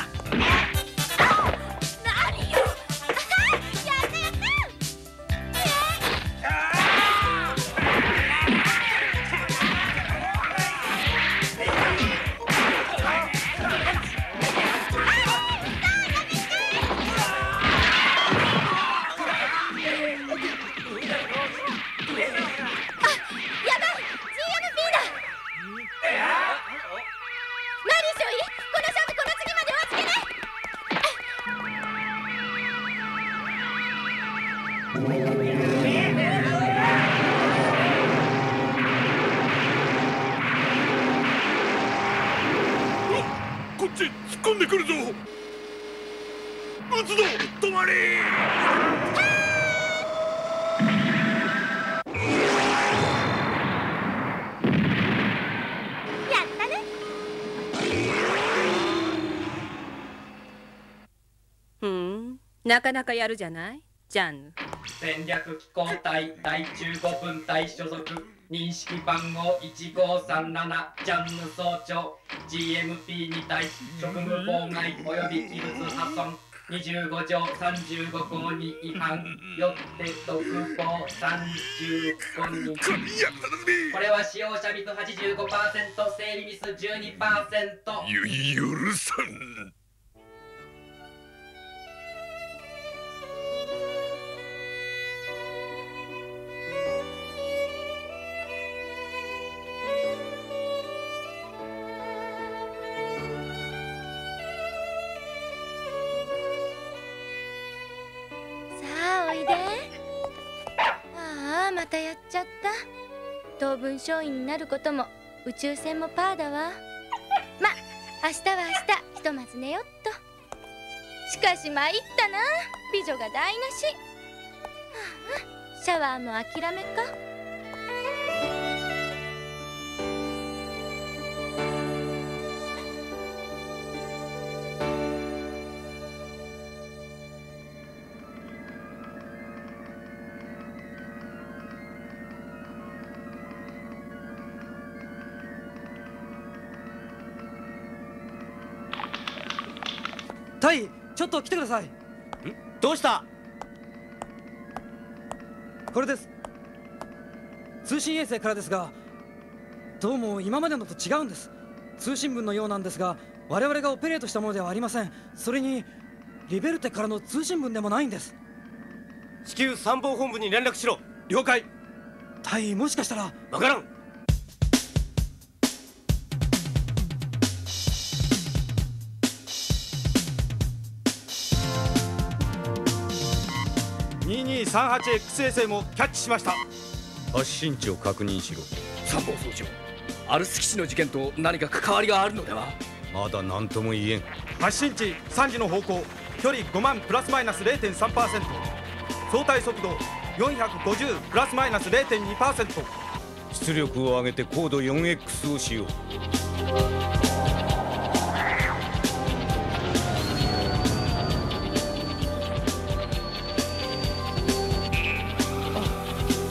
こっち突っ込んでくるぞ。撃つぞ、止まれ。なかなかやるじゃない、ジャンヌ。戦略機構隊第15分隊所属、認識番号1537、ジャンヌ総長。 GMP に対し職務妨害及び器物破損25条35項に違反、よって独法35人。これは使用者ミス 85%、 整理ミス 12%。 許さん。またやっちゃった。当分少尉になることも宇宙船もパーだわ。ま、明日は明日、ひとまず寝よっと。しかし参ったな、美女が台無し。シャワーも諦めか。タイ、ちょっと来てください。どうした？これです。通信衛星からですが、どうも今までのと違うんです。通信文のようなんですが、我々がオペレートしたものではありません。それにリベルテからの通信文でもないんです。至急参謀本部に連絡しろ。了解。タイ、もしかしたら。わからん。2238X 衛星もキャッチしました。発信地を確認しろ。参謀総長、アルス基地の事件と何か関わりがあるのでは？まだ何とも言えん。発信地3時の方向、距離5万プラスマイナス 0.3%、 相対速度450プラスマイナス 0.2%。 出力を上げて高度 4X を使用。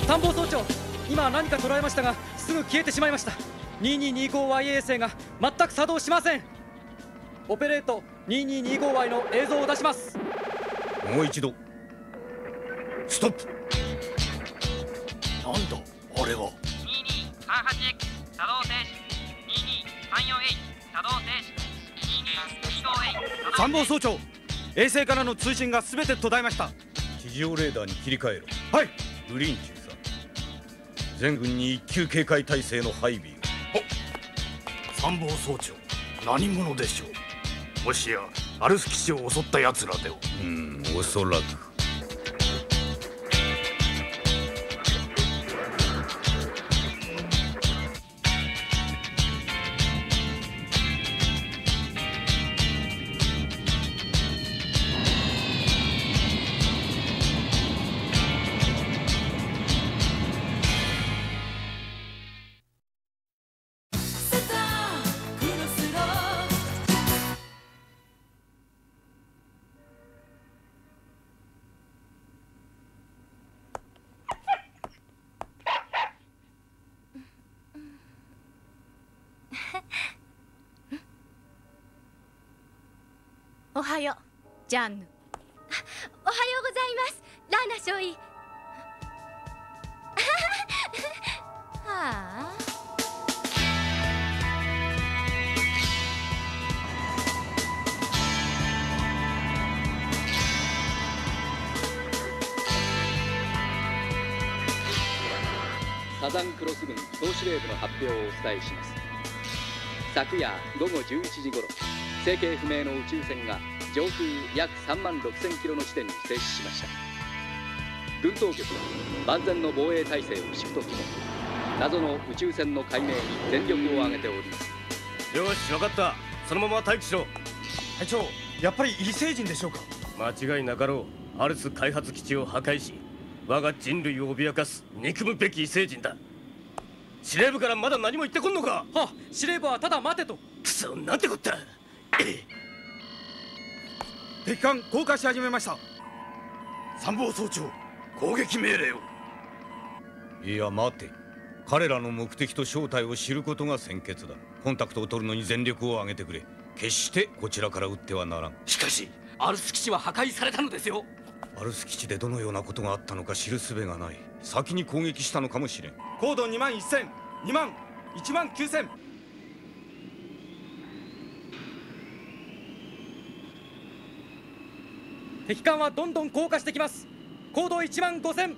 参謀総長、今何か捉えましたがすぐ消えてしまいました。 2225Y 衛星が全く作動しません。オペレート 2225Y の映像を出します。もう一度ストップ。なんだあれは。 2238X 作動停止、 2234H 作動停止、 2225H 参謀総長、衛星からの通信が全て途絶えました。地上レーダーに切り替えろ。はい。グリーン中佐、全軍に一級警戒態勢の配備を。参謀総長、何者でしょう？もしやアルス基地を襲った奴らでは？おそらく。おはよう、ジャンヌ。おはようございます、ラーナ少尉。はあ。サザンクロス軍総司令部の発表をお伝えします。昨夜午後11時頃、成形不明の宇宙船が上空約3万6000キロの地点に静止しました。軍当局は万全の防衛態勢を敷くとともに、謎の宇宙船の解明に全力を挙げております。よし、分かった。そのまま待機しろ。隊長、やっぱり異星人でしょうか？間違いなかろう。アルス開発基地を破壊し、我が人類を脅かす憎むべき異星人だ。司令部からまだ何も言ってこんのか？はっ、司令部はただ待てと。くそ、なんてこった。敵艦降下し始めました。参謀総長、攻撃命令を。いや待て、彼らの目的と正体を知ることが先決だ。コンタクトを取るのに全力を挙げてくれ。決してこちらから撃ってはならん。しかしアルス基地は破壊されたのですよ。アルス基地でどのようなことがあったのか知る術がない。先に攻撃したのかもしれん。高度2万1000、2万、1万9000。敵艦はどんどん降下してきます。高度1万5000。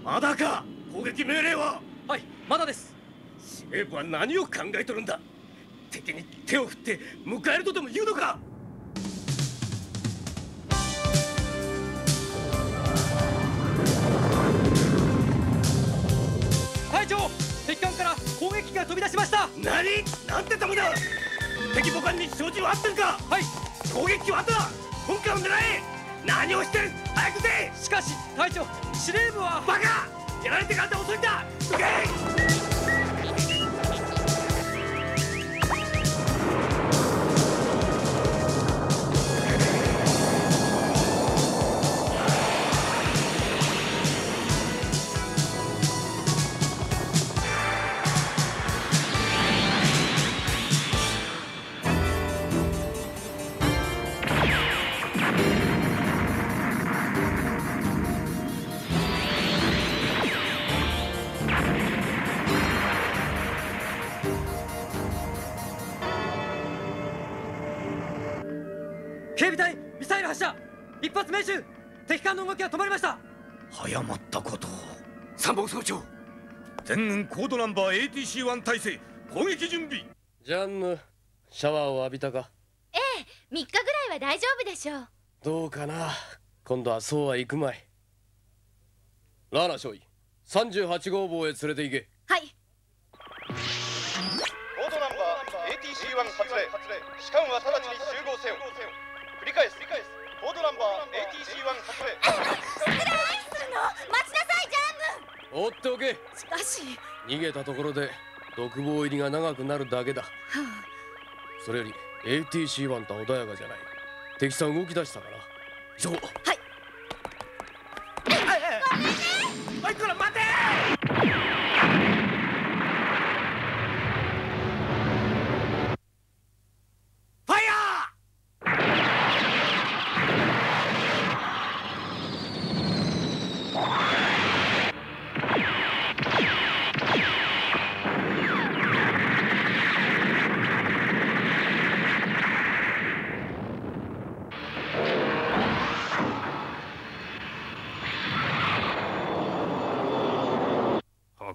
まだか。攻撃命令は？はい、まだです。司令部は何を考えとるんだ。敵に手を振って迎えるとでも言うのか。隊長、敵艦から攻撃が飛び出しました。何？なんてとこだ。敵母艦に照準は合ってるか？はい。攻撃はあった。本艦を狙え。何をしてる。早く出。しかし隊長、司令部は。バカ。やられてからで遅いんだ。どけ。警備隊、ミサイル発射。一発命中。敵艦の動きが止まりました。早まったことを。参謀総長、全軍コードナンバー ATC1 体制、攻撃準備。ジャンヌ、シャワーを浴びたか？ええ、3日ぐらいは大丈夫でしょう。どうかな。今度はそうはいくまい。ラーナ少尉、38号房へ連れて行け。はい。コードナンバー ATC1 発令。士官は直ちに集合せよ。繰り返す。コードナンバー ATC1 発令。失礼するの。待ちなさい、ジャンヌ。放っておけ。しかし逃げたところで独房入りが長くなるだけだ。はあ、それより ATC1 とは穏やかじゃない。敵さん動き出したから。そう。はい。ごめんね。おい、こら待て。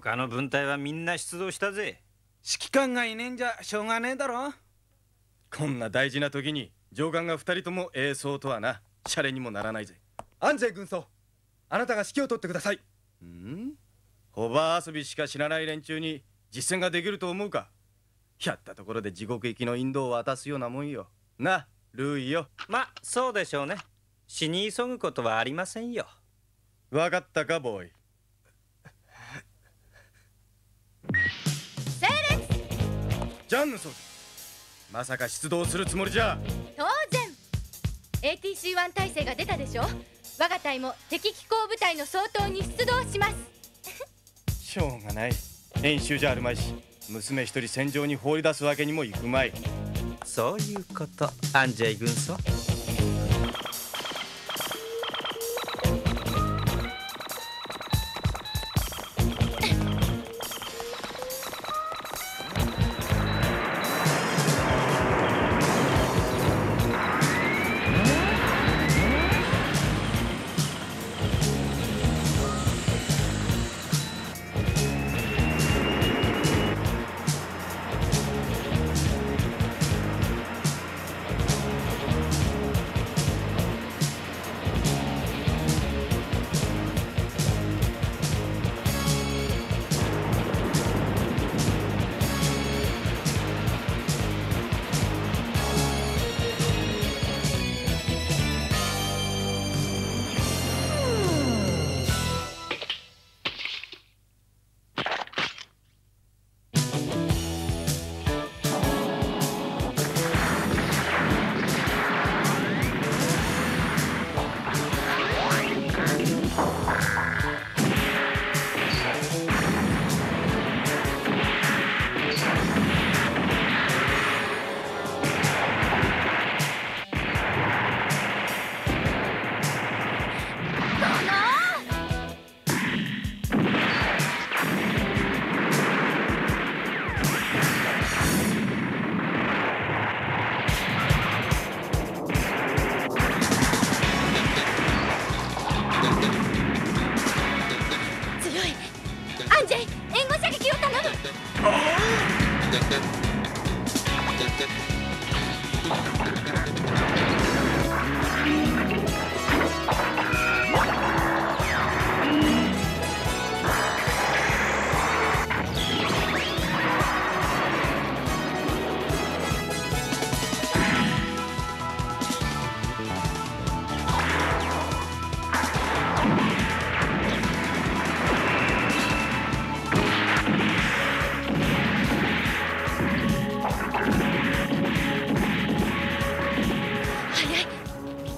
他の分隊はみんな出動したぜ。指揮官がいねえんじゃしょうがねえだろ。こんな大事な時に上官が2人とも栄装とはな。シャレにもならないぜ。安西軍曹、あなたが指揮を取ってください。ホバー遊びしか知らない連中に実践ができると思うか。やったところで地獄行きの引導を渡すようなもんよ。な、ルーイよ。ま、そうでしょうね。死に急ぐことはありませんよ。わかったか、ボーイ。整列。ジャンヌ総長、まさか出動するつもりじゃ。当然。 ATC1 体制が出たでしょ。我が隊も敵機甲部隊の総統に出動します。しょうがない。演習じゃあるまいし、娘一人戦場に放り出すわけにもいくまい。そういうこと、アンジェイ軍曹。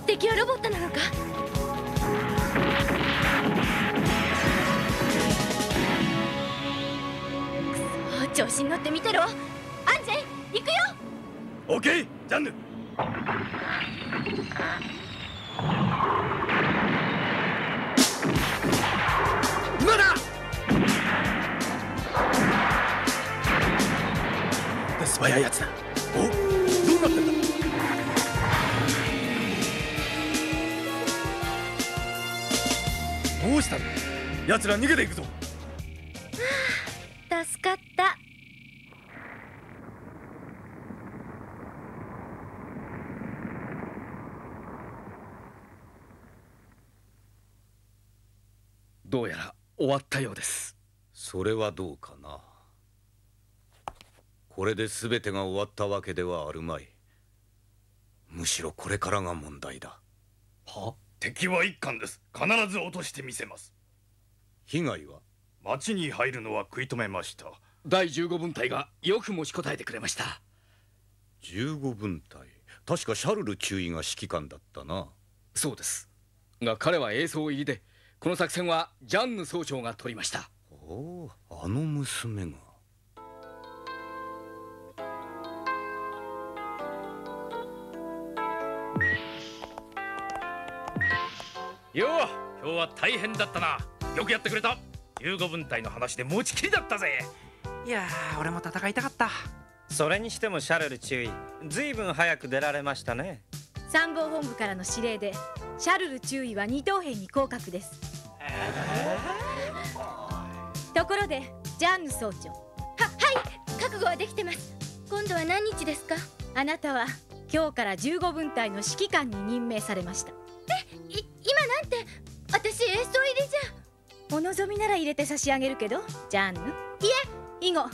敵はロボットなのか？くそ、調子に乗って見てろ。アンジェ行くよ。オッケー、ジャンヌ。今だ。素早いやつだ。お、どうなってんだ。どうしたの？奴ら逃げていくぞ。はあ、助かった。どうやら終わったようです。それはどうかな。これで全てが終わったわけではあるまい。むしろこれからが問題だ。は？敵は一貫です。必ず落としてみせます。被害は？町に入るのは食い止めました。第15分隊がよく持ちこたえてくれました。15分隊、確かシャルル中尉が指揮官だったな。そうです。が彼は衛装入りで、この作戦はジャンヌ総長が取りました。おお、あの娘が。よう、今日は大変だったな。よくやってくれた。15分隊の話で持ちきりだったぜ。いやー、俺も戦いたかった。それにしてもシャルル中尉、ずいぶん早く出られましたね。参謀本部からの指令でシャルル中尉は2等兵に降格です。ところでジャンヌ総長。はい、覚悟はできてます。今度は何日ですか？あなたは今日から15分隊の指揮官に任命されました。今なんて、私衛装入りじゃ。お望みなら入れて差し上げるけど、ジャンヌ。いえ、以後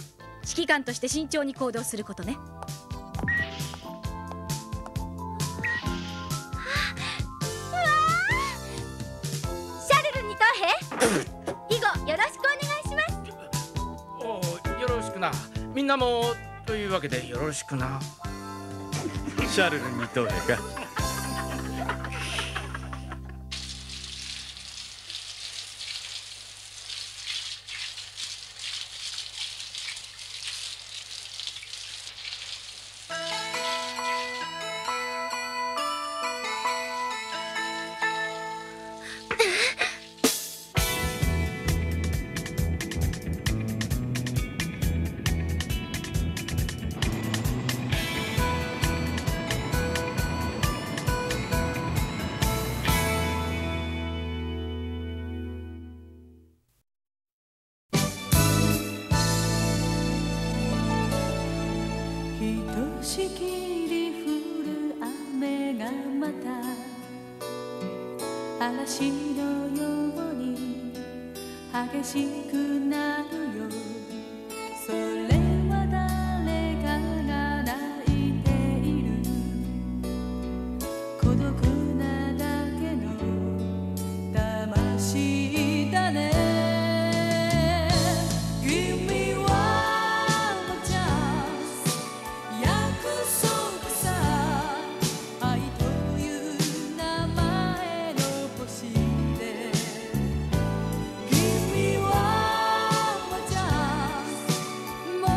指揮官として慎重に行動することね。シャルル2等兵、以後よろしくお願いします。おお、よろしくな。みんなもというわけでよろしくな。シャルル2等兵か。しきり降る雨がまた嵐のように激しくなるよ。それは誰かが泣いている孤独なだけの魂だね。も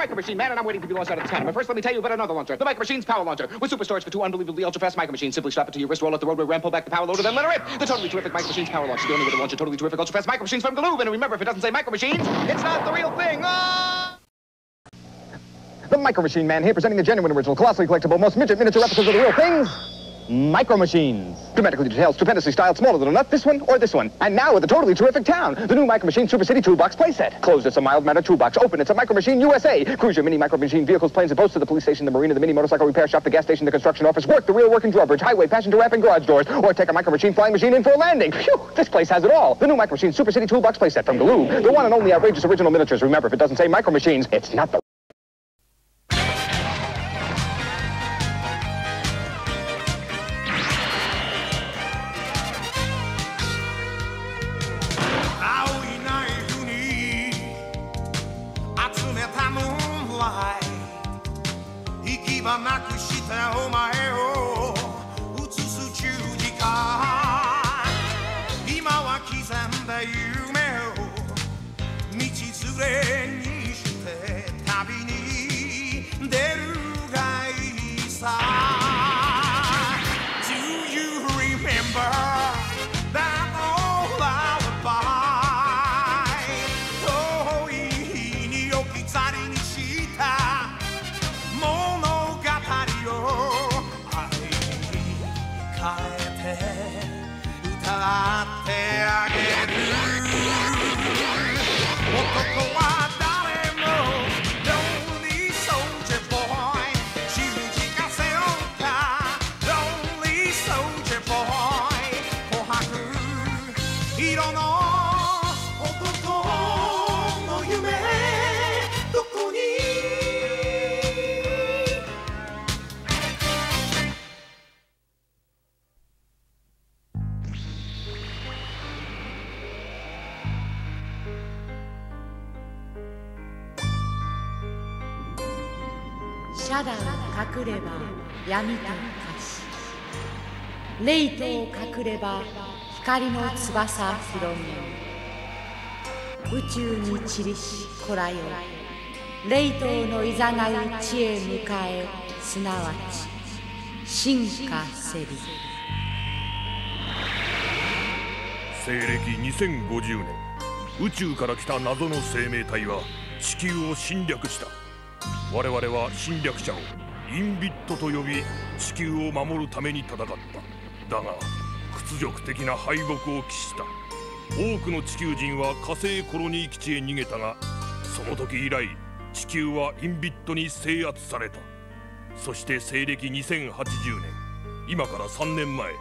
Micro Machine Man, and I'm waiting to be launched out of the scanner. But first, let me tell you about another launcher. The Micro Machine's Power Launcher. With super storage for 2 unbelievably ultra-fast Micro Machines. Simply strap it to your wrist, roll out the roadway ramp, pull back the power loader, then let her rip. The totally terrific Micro Machine's Power Launcher. The only way to launch a totally terrific ultra-fast Micro Machines from Galoob. And remember, if it doesn't say Micro Machines, it's not the real thing. Ah! The Micro Machine Man here, presenting the genuine, original, colossally collectible, most midget miniature replicas of the real things. Micro Machines. Dramatically detailed, stupendously styled, smaller than a nut, this one or this one. And now with a totally terrific town, the new Micro Machine Super City Toolbox playset. Closed, it's a mild mannered toolbox. Open, it's a Micro Machine USA. Cruise your mini Micro Machine vehicles, planes, and boats to the police station, the marina, the mini motorcycle repair shop, the gas station, the construction office, work, the real working drawbridge, highway, passenger ramp, and garage doors. Or take a Micro Machine flying machine in for a landing. Phew, this place has it all. The new Micro Machine Super City Toolbox playset from Galoob. The one and only outrageous original miniatures. Remember, if it doesn't say Micro Machines, it's not the...遮断隠れば闇と化し、霊と隠れば光の翼広げ、宇宙に散りしこらよ、霊とのいざなう地へ迎え、すなわち進化せり。西暦2050年、宇宙から来た謎の生命体は地球を侵略した。我々は侵略者をインビットと呼び、地球を守るために戦った。だが屈辱的な敗北を喫した。多くの地球人は火星コロニー基地へ逃げたが、その時以来地球はインビットに制圧された。そして西暦2080年、今から3年前、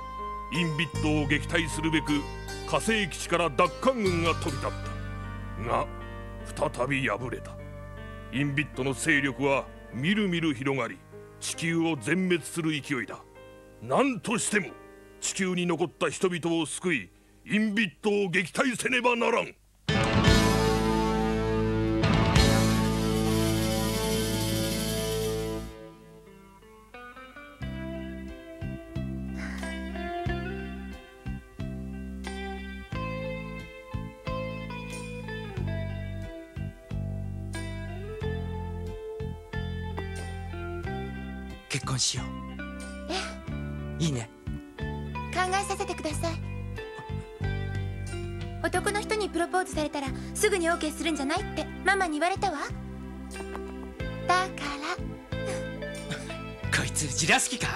インビットを撃退するべく火星基地から奪還軍が飛び立ったが、再び敗れた。インビットの勢力はみるみる広がり、地球を全滅する勢いだ。何としても地球に残った人々を救い、インビットを撃退せねばならん。結婚しよう。いいね。考えさせてください。男の人にプロポーズされたらすぐに OK するんじゃないってママに言われたわ。だからこいつじらす気か。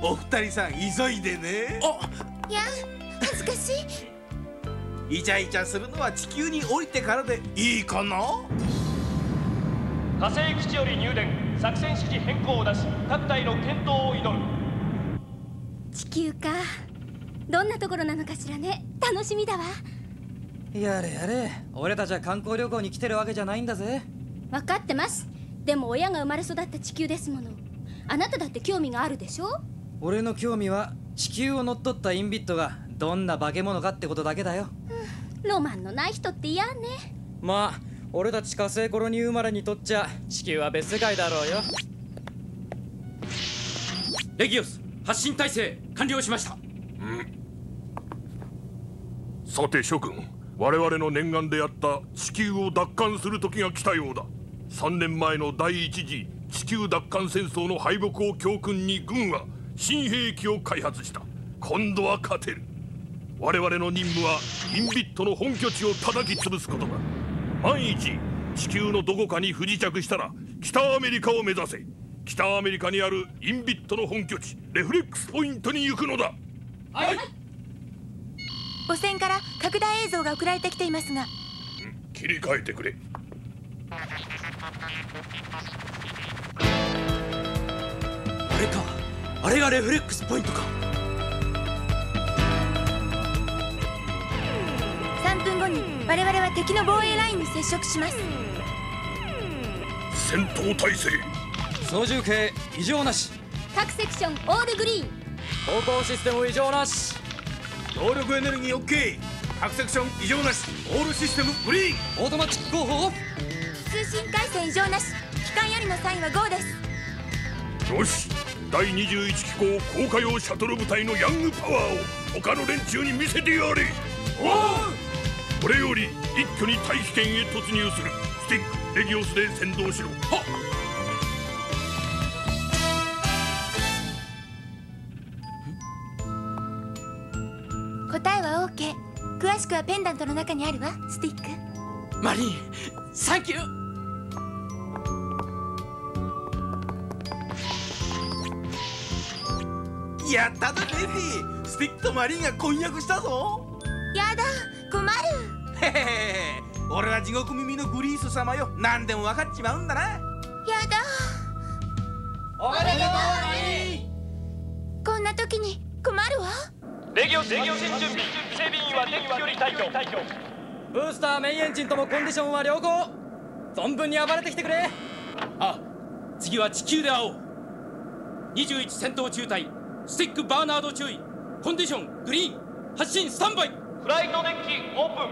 お二人さん急いでね。いや恥ずかしい。イチャイチャするのは地球に降りてからでいいかな。火星基地より入電、作戦指示変更を出し、各隊の健闘を祈る。地球か、どんなところなのかしらね。楽しみだわ。やれやれ、俺たちは観光旅行に来てるわけじゃないんだぜ。分かってます。でも親が生まれ育った地球ですもの。あなただって興味があるでしょ。俺の興味は地球を乗っ取ったインビットがどんな化け物かってことだけだよ。ロマンのない人って嫌ね。まあ俺たち火星コロニー生まれにとっちゃ地球は別世界だろうよ。レギオス、発進体制完了しました。さて諸君、我々の念願であった地球を奪還する時が来たようだ。3年前の第一次地球奪還戦争の敗北を教訓に軍は新兵器を開発した。今度は勝てる。我々の任務はインビットの本拠地を叩き潰すことだ。万一地球のどこかに不時着したら北アメリカを目指せ。北アメリカにあるインビットの本拠地レフレックスポイントに行くのだ。はい。母船から拡大映像が送られてきていますが、切り替えてくれ。あれか、あれがレフレックスポイントか。3分後に我々は敵の防衛ラインに接触します。戦闘態勢。操縦系異常なし。各セクションオールグリーン。航行システム異常なし。動力エネルギー OK。各セクション異常なし。オールシステムグリーン。オートマチック広報オフ。通信回線異常なし。機関よりのサインは GO です。よし、第21機構降下用シャトル部隊のヤングパワーを他の連中に見せてやれ。おお。これより一挙に大気圏へ突入する。スティック、レギオスで先導しろ。はっ。答えは OK。詳しくはペンダントの中にあるわ、スティック。マリン、サンキュー。やったぜベリー。スティックとマリンが婚約したぞ。やだ、困る。へへへ、俺は地獄耳のグリース様よ。何でも分かっちまうんだな。やだ。おめでとうマリン。こんな時に困るわ。レギオス準備。整備員はデッキより退去。ブースターメインエンジンともコンディションは良好。存分に暴れてきてくれ。あ、次は地球で会おう。21戦闘中隊スティックバーナード注意。コンディショングリーン。発進スタンバイ。フライトデッキオープ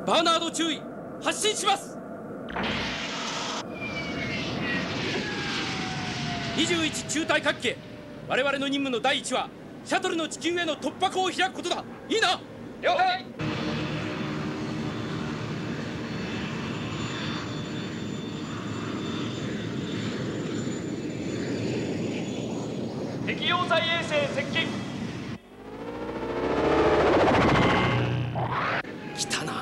ン。バーナード注意。発進します。21中隊各家、我々の任務の第一はシャトルの地球への突破口を開くことだ。いいな。了解。敵要塞衛星接近。来たな。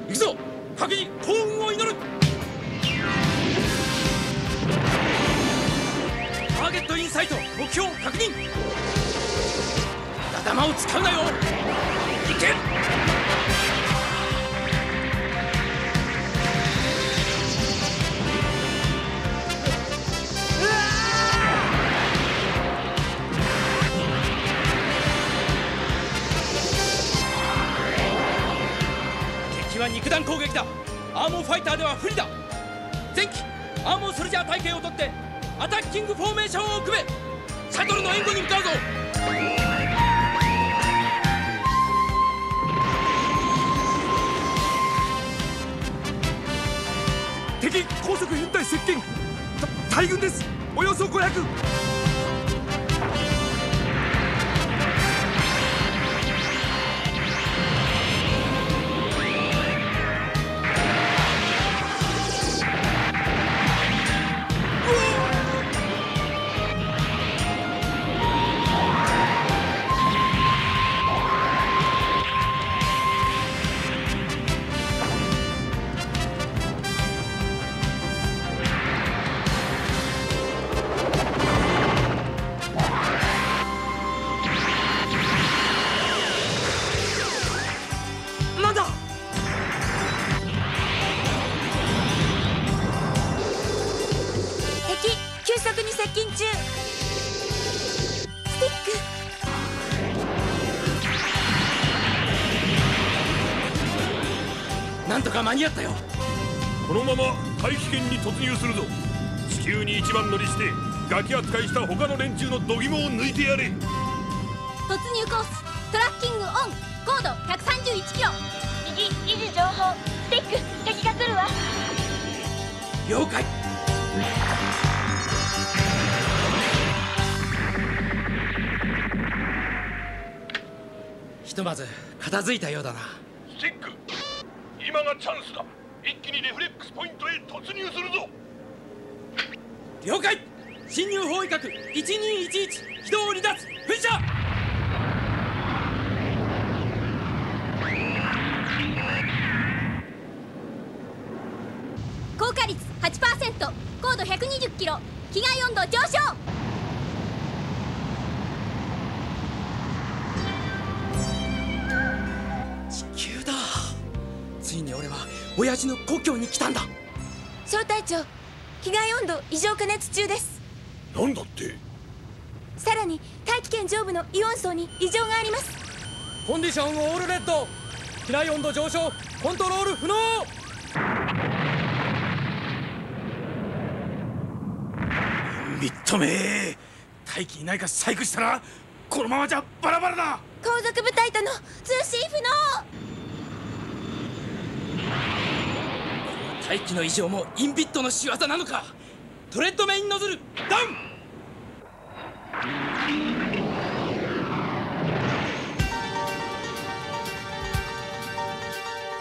行くぞ。各自幸運を祈る。ターゲットインサイト、目標確認。頭を使うなよ。行け。敵は肉弾攻撃だ。アーモーファイターでは不利だ。前期アーモーソルジャー体系を取ってアタッキングフォーメーションを組め。シャトルの援護に向かうぞ。敵高速編隊接近。大軍です。およそ500。なんとか間に合ったよ。このまま大気圏に突入するぞ。地球に一番乗りしてガキ扱いした他の連中の度肝を抜いてやれ。突入コーストラッキングオン。高度131キロ。維持情報。スティック、敵が来るわ。了解。ひとまず片付いたようだな。スティック、今がチャンスだ。一気にレフレックスポイントへ突入するぞ。了解。侵入包囲角1211起動離脱噴射。効果率 8%、 高度120キロ、機外温度上昇。地球だ。ついに俺は親父の故郷に来たんだ。小隊長、機外温度異常加熱中です。なんだって。さらに大気圏上部のイオン層に異常があります。コンディションオールレッド、機内温度上昇、コントロール不能。認め。大気に何か細工したらこのままじゃバラバラだ。後続部隊との通信不能。大気の異常もインビットの仕業なのか。トレッドメインノズルダウン。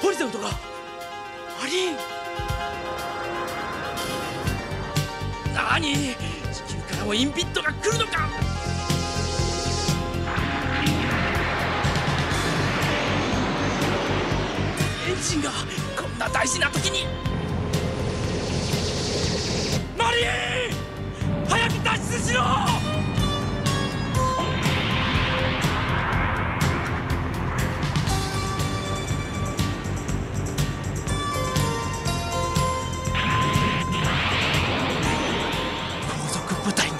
ホリゾントがありん。何、地球からもインビットが来るのか。エンジンがこんな大事な時に。マリー、早く脱出しろ。後続部隊が。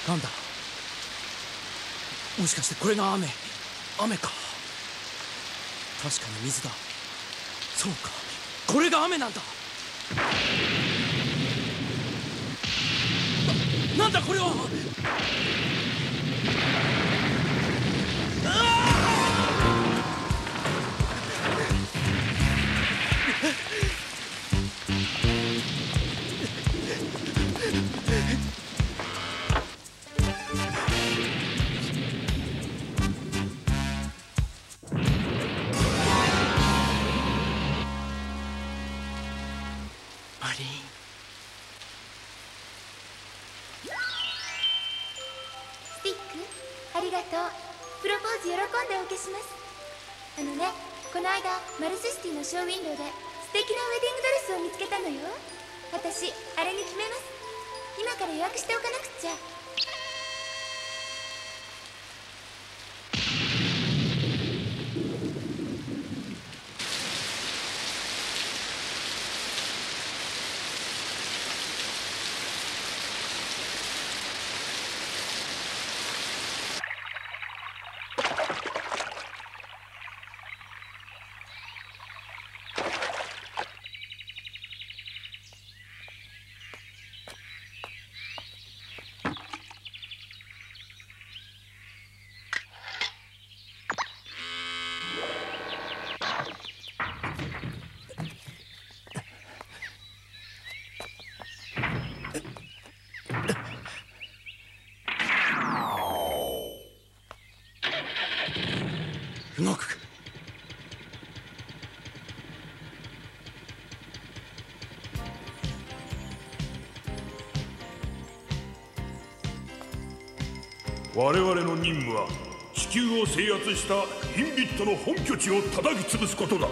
なんだ、もしかしてこれが雨か。確かに水だ。そうか、これが雨なんだ。なんだこれは。この間マルセシティのショーウィンドウで素敵なウェディングドレスを見つけたのよ。私あれに決めます。今から予約しておかなくっちゃ。我々の任務は地球を制圧したインビットの本拠地を叩き潰すことだ。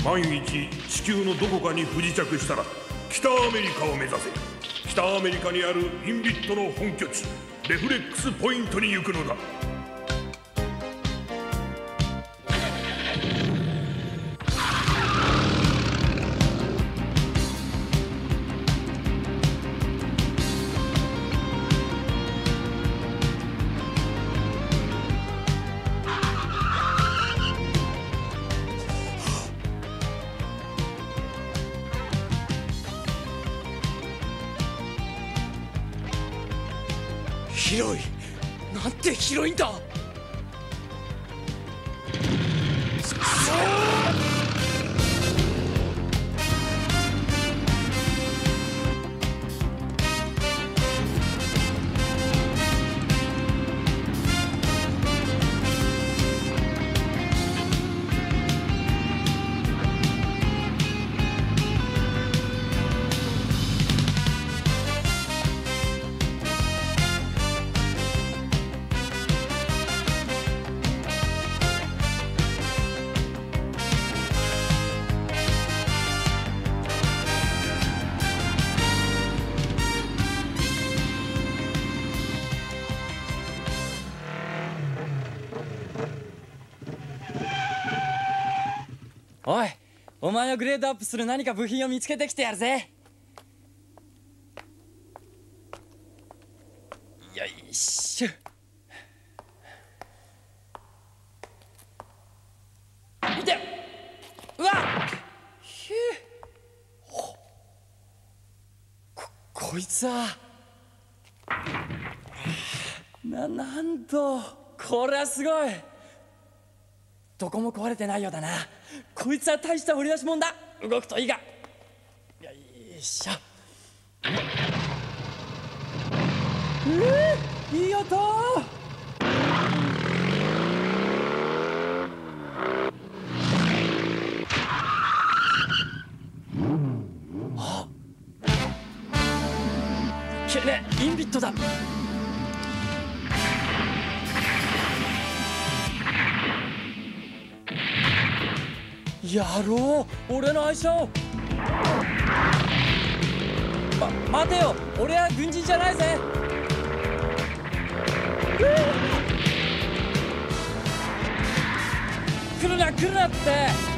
万一地球のどこかに不時着したら北アメリカを目指せ。北アメリカにあるインビットの本拠地レフレックスポイントに行くのだ。広い。なんて広いんだ。おい、お前をグレードアップする何か部品を見つけてきてやるぜ。よいしょ。見て。うわっ、ひゅこいつはなんと、これはすごい。どこも壊れてないようだな。こいつは大した掘り出し物だ。動くといいが。よいしょ。いい音。あ、けね、インビットだ。やろう、俺の愛称。待てよ、俺は軍人じゃないぜ。来るな来るなって。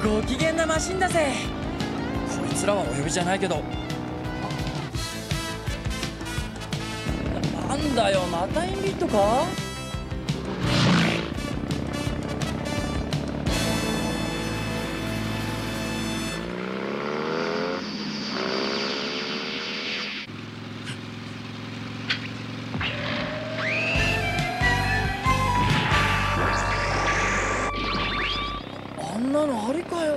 ご機嫌なマシンだぜ。こいつらはお呼びじゃないけど。なんだよ、またインビットか。あんなのありかよ。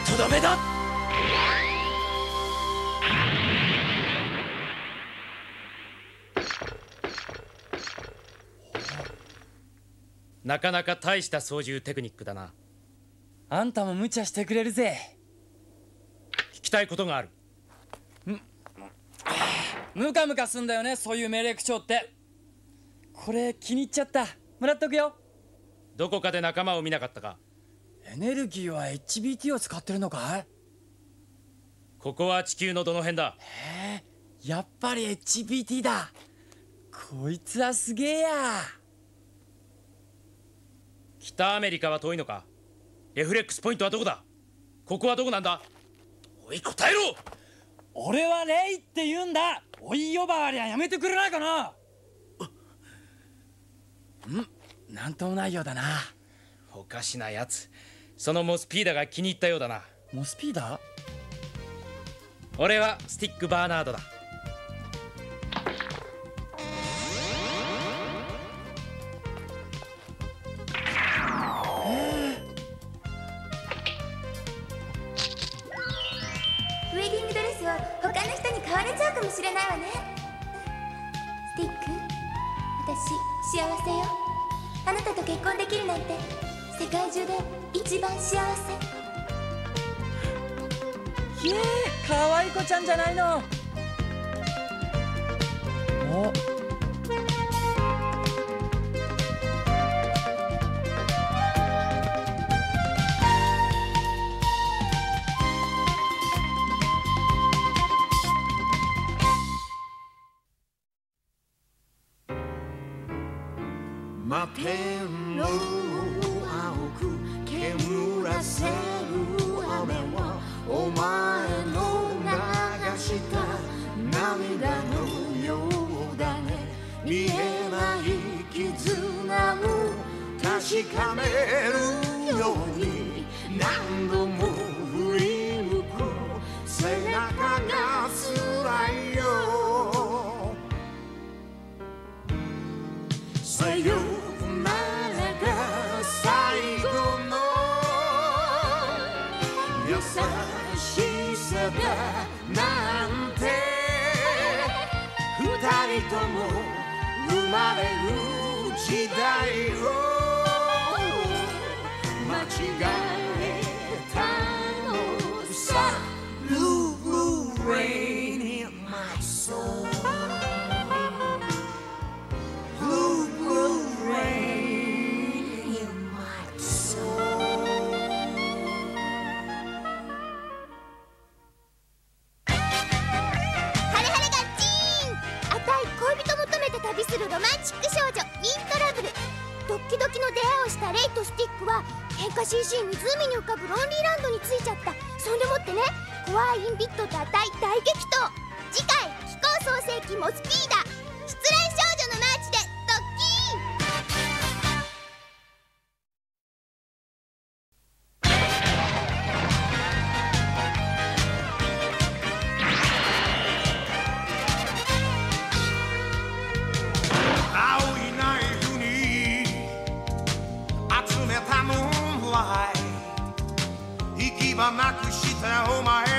とどめだ。なかなか大した操縦テクニックだな。あんたも無茶してくれるぜ。聞きたいことがある。ムカムカすんだよね、そういう命令口調って。これ気に入っちゃった。もらっとくよ。どこかで仲間を見なかったか？エネルギーは HBT を使ってるのかい？ここは地球のどの辺だ？へえ、やっぱり HBT だ。こいつはすげえや。北アメリカは遠いのか？レフレックスポイントはどこだ？ここはどこなんだ？おい、答えろ！俺はレイって言うんだ。おい呼ばわりはやめてくれないかな。なんともないようだな。おかしなやつ。そのモスピーダが気に入ったようだな。モスピーダ？俺はスティックバーナードだ。ウェディングドレスを他の人に買われちゃうかもしれないわね。スティック、私幸せよ。あなたと結婚できるなんて世界中で一番幸せ。ひえー、かわい子ちゃんじゃないの。お天の青く煙らせる雨はお前の流した涙のようだね。見えない絆を確かめるように何度も振り向く背中が辛いよ。さよならが最後の優しさだなんて二人とも生まれる時代を間違えたのさ。 Blue blue rain in my soul, blue blue rain in my soul. ハレハレガッチーン。あたい恋人求めて旅するロマンチック少女ミントラブル。ドッキドキの出会いをしたレイとスティックは喧嘩しいし湖に浮かぶロンリーランドに着いちゃった。そんでもってね、怖いインビットとあたい大激闘。次回気候創世記モスピーダ失恋少女のマーチでドッキ青いナイフに集めたムーンライト、行き場なくしたお前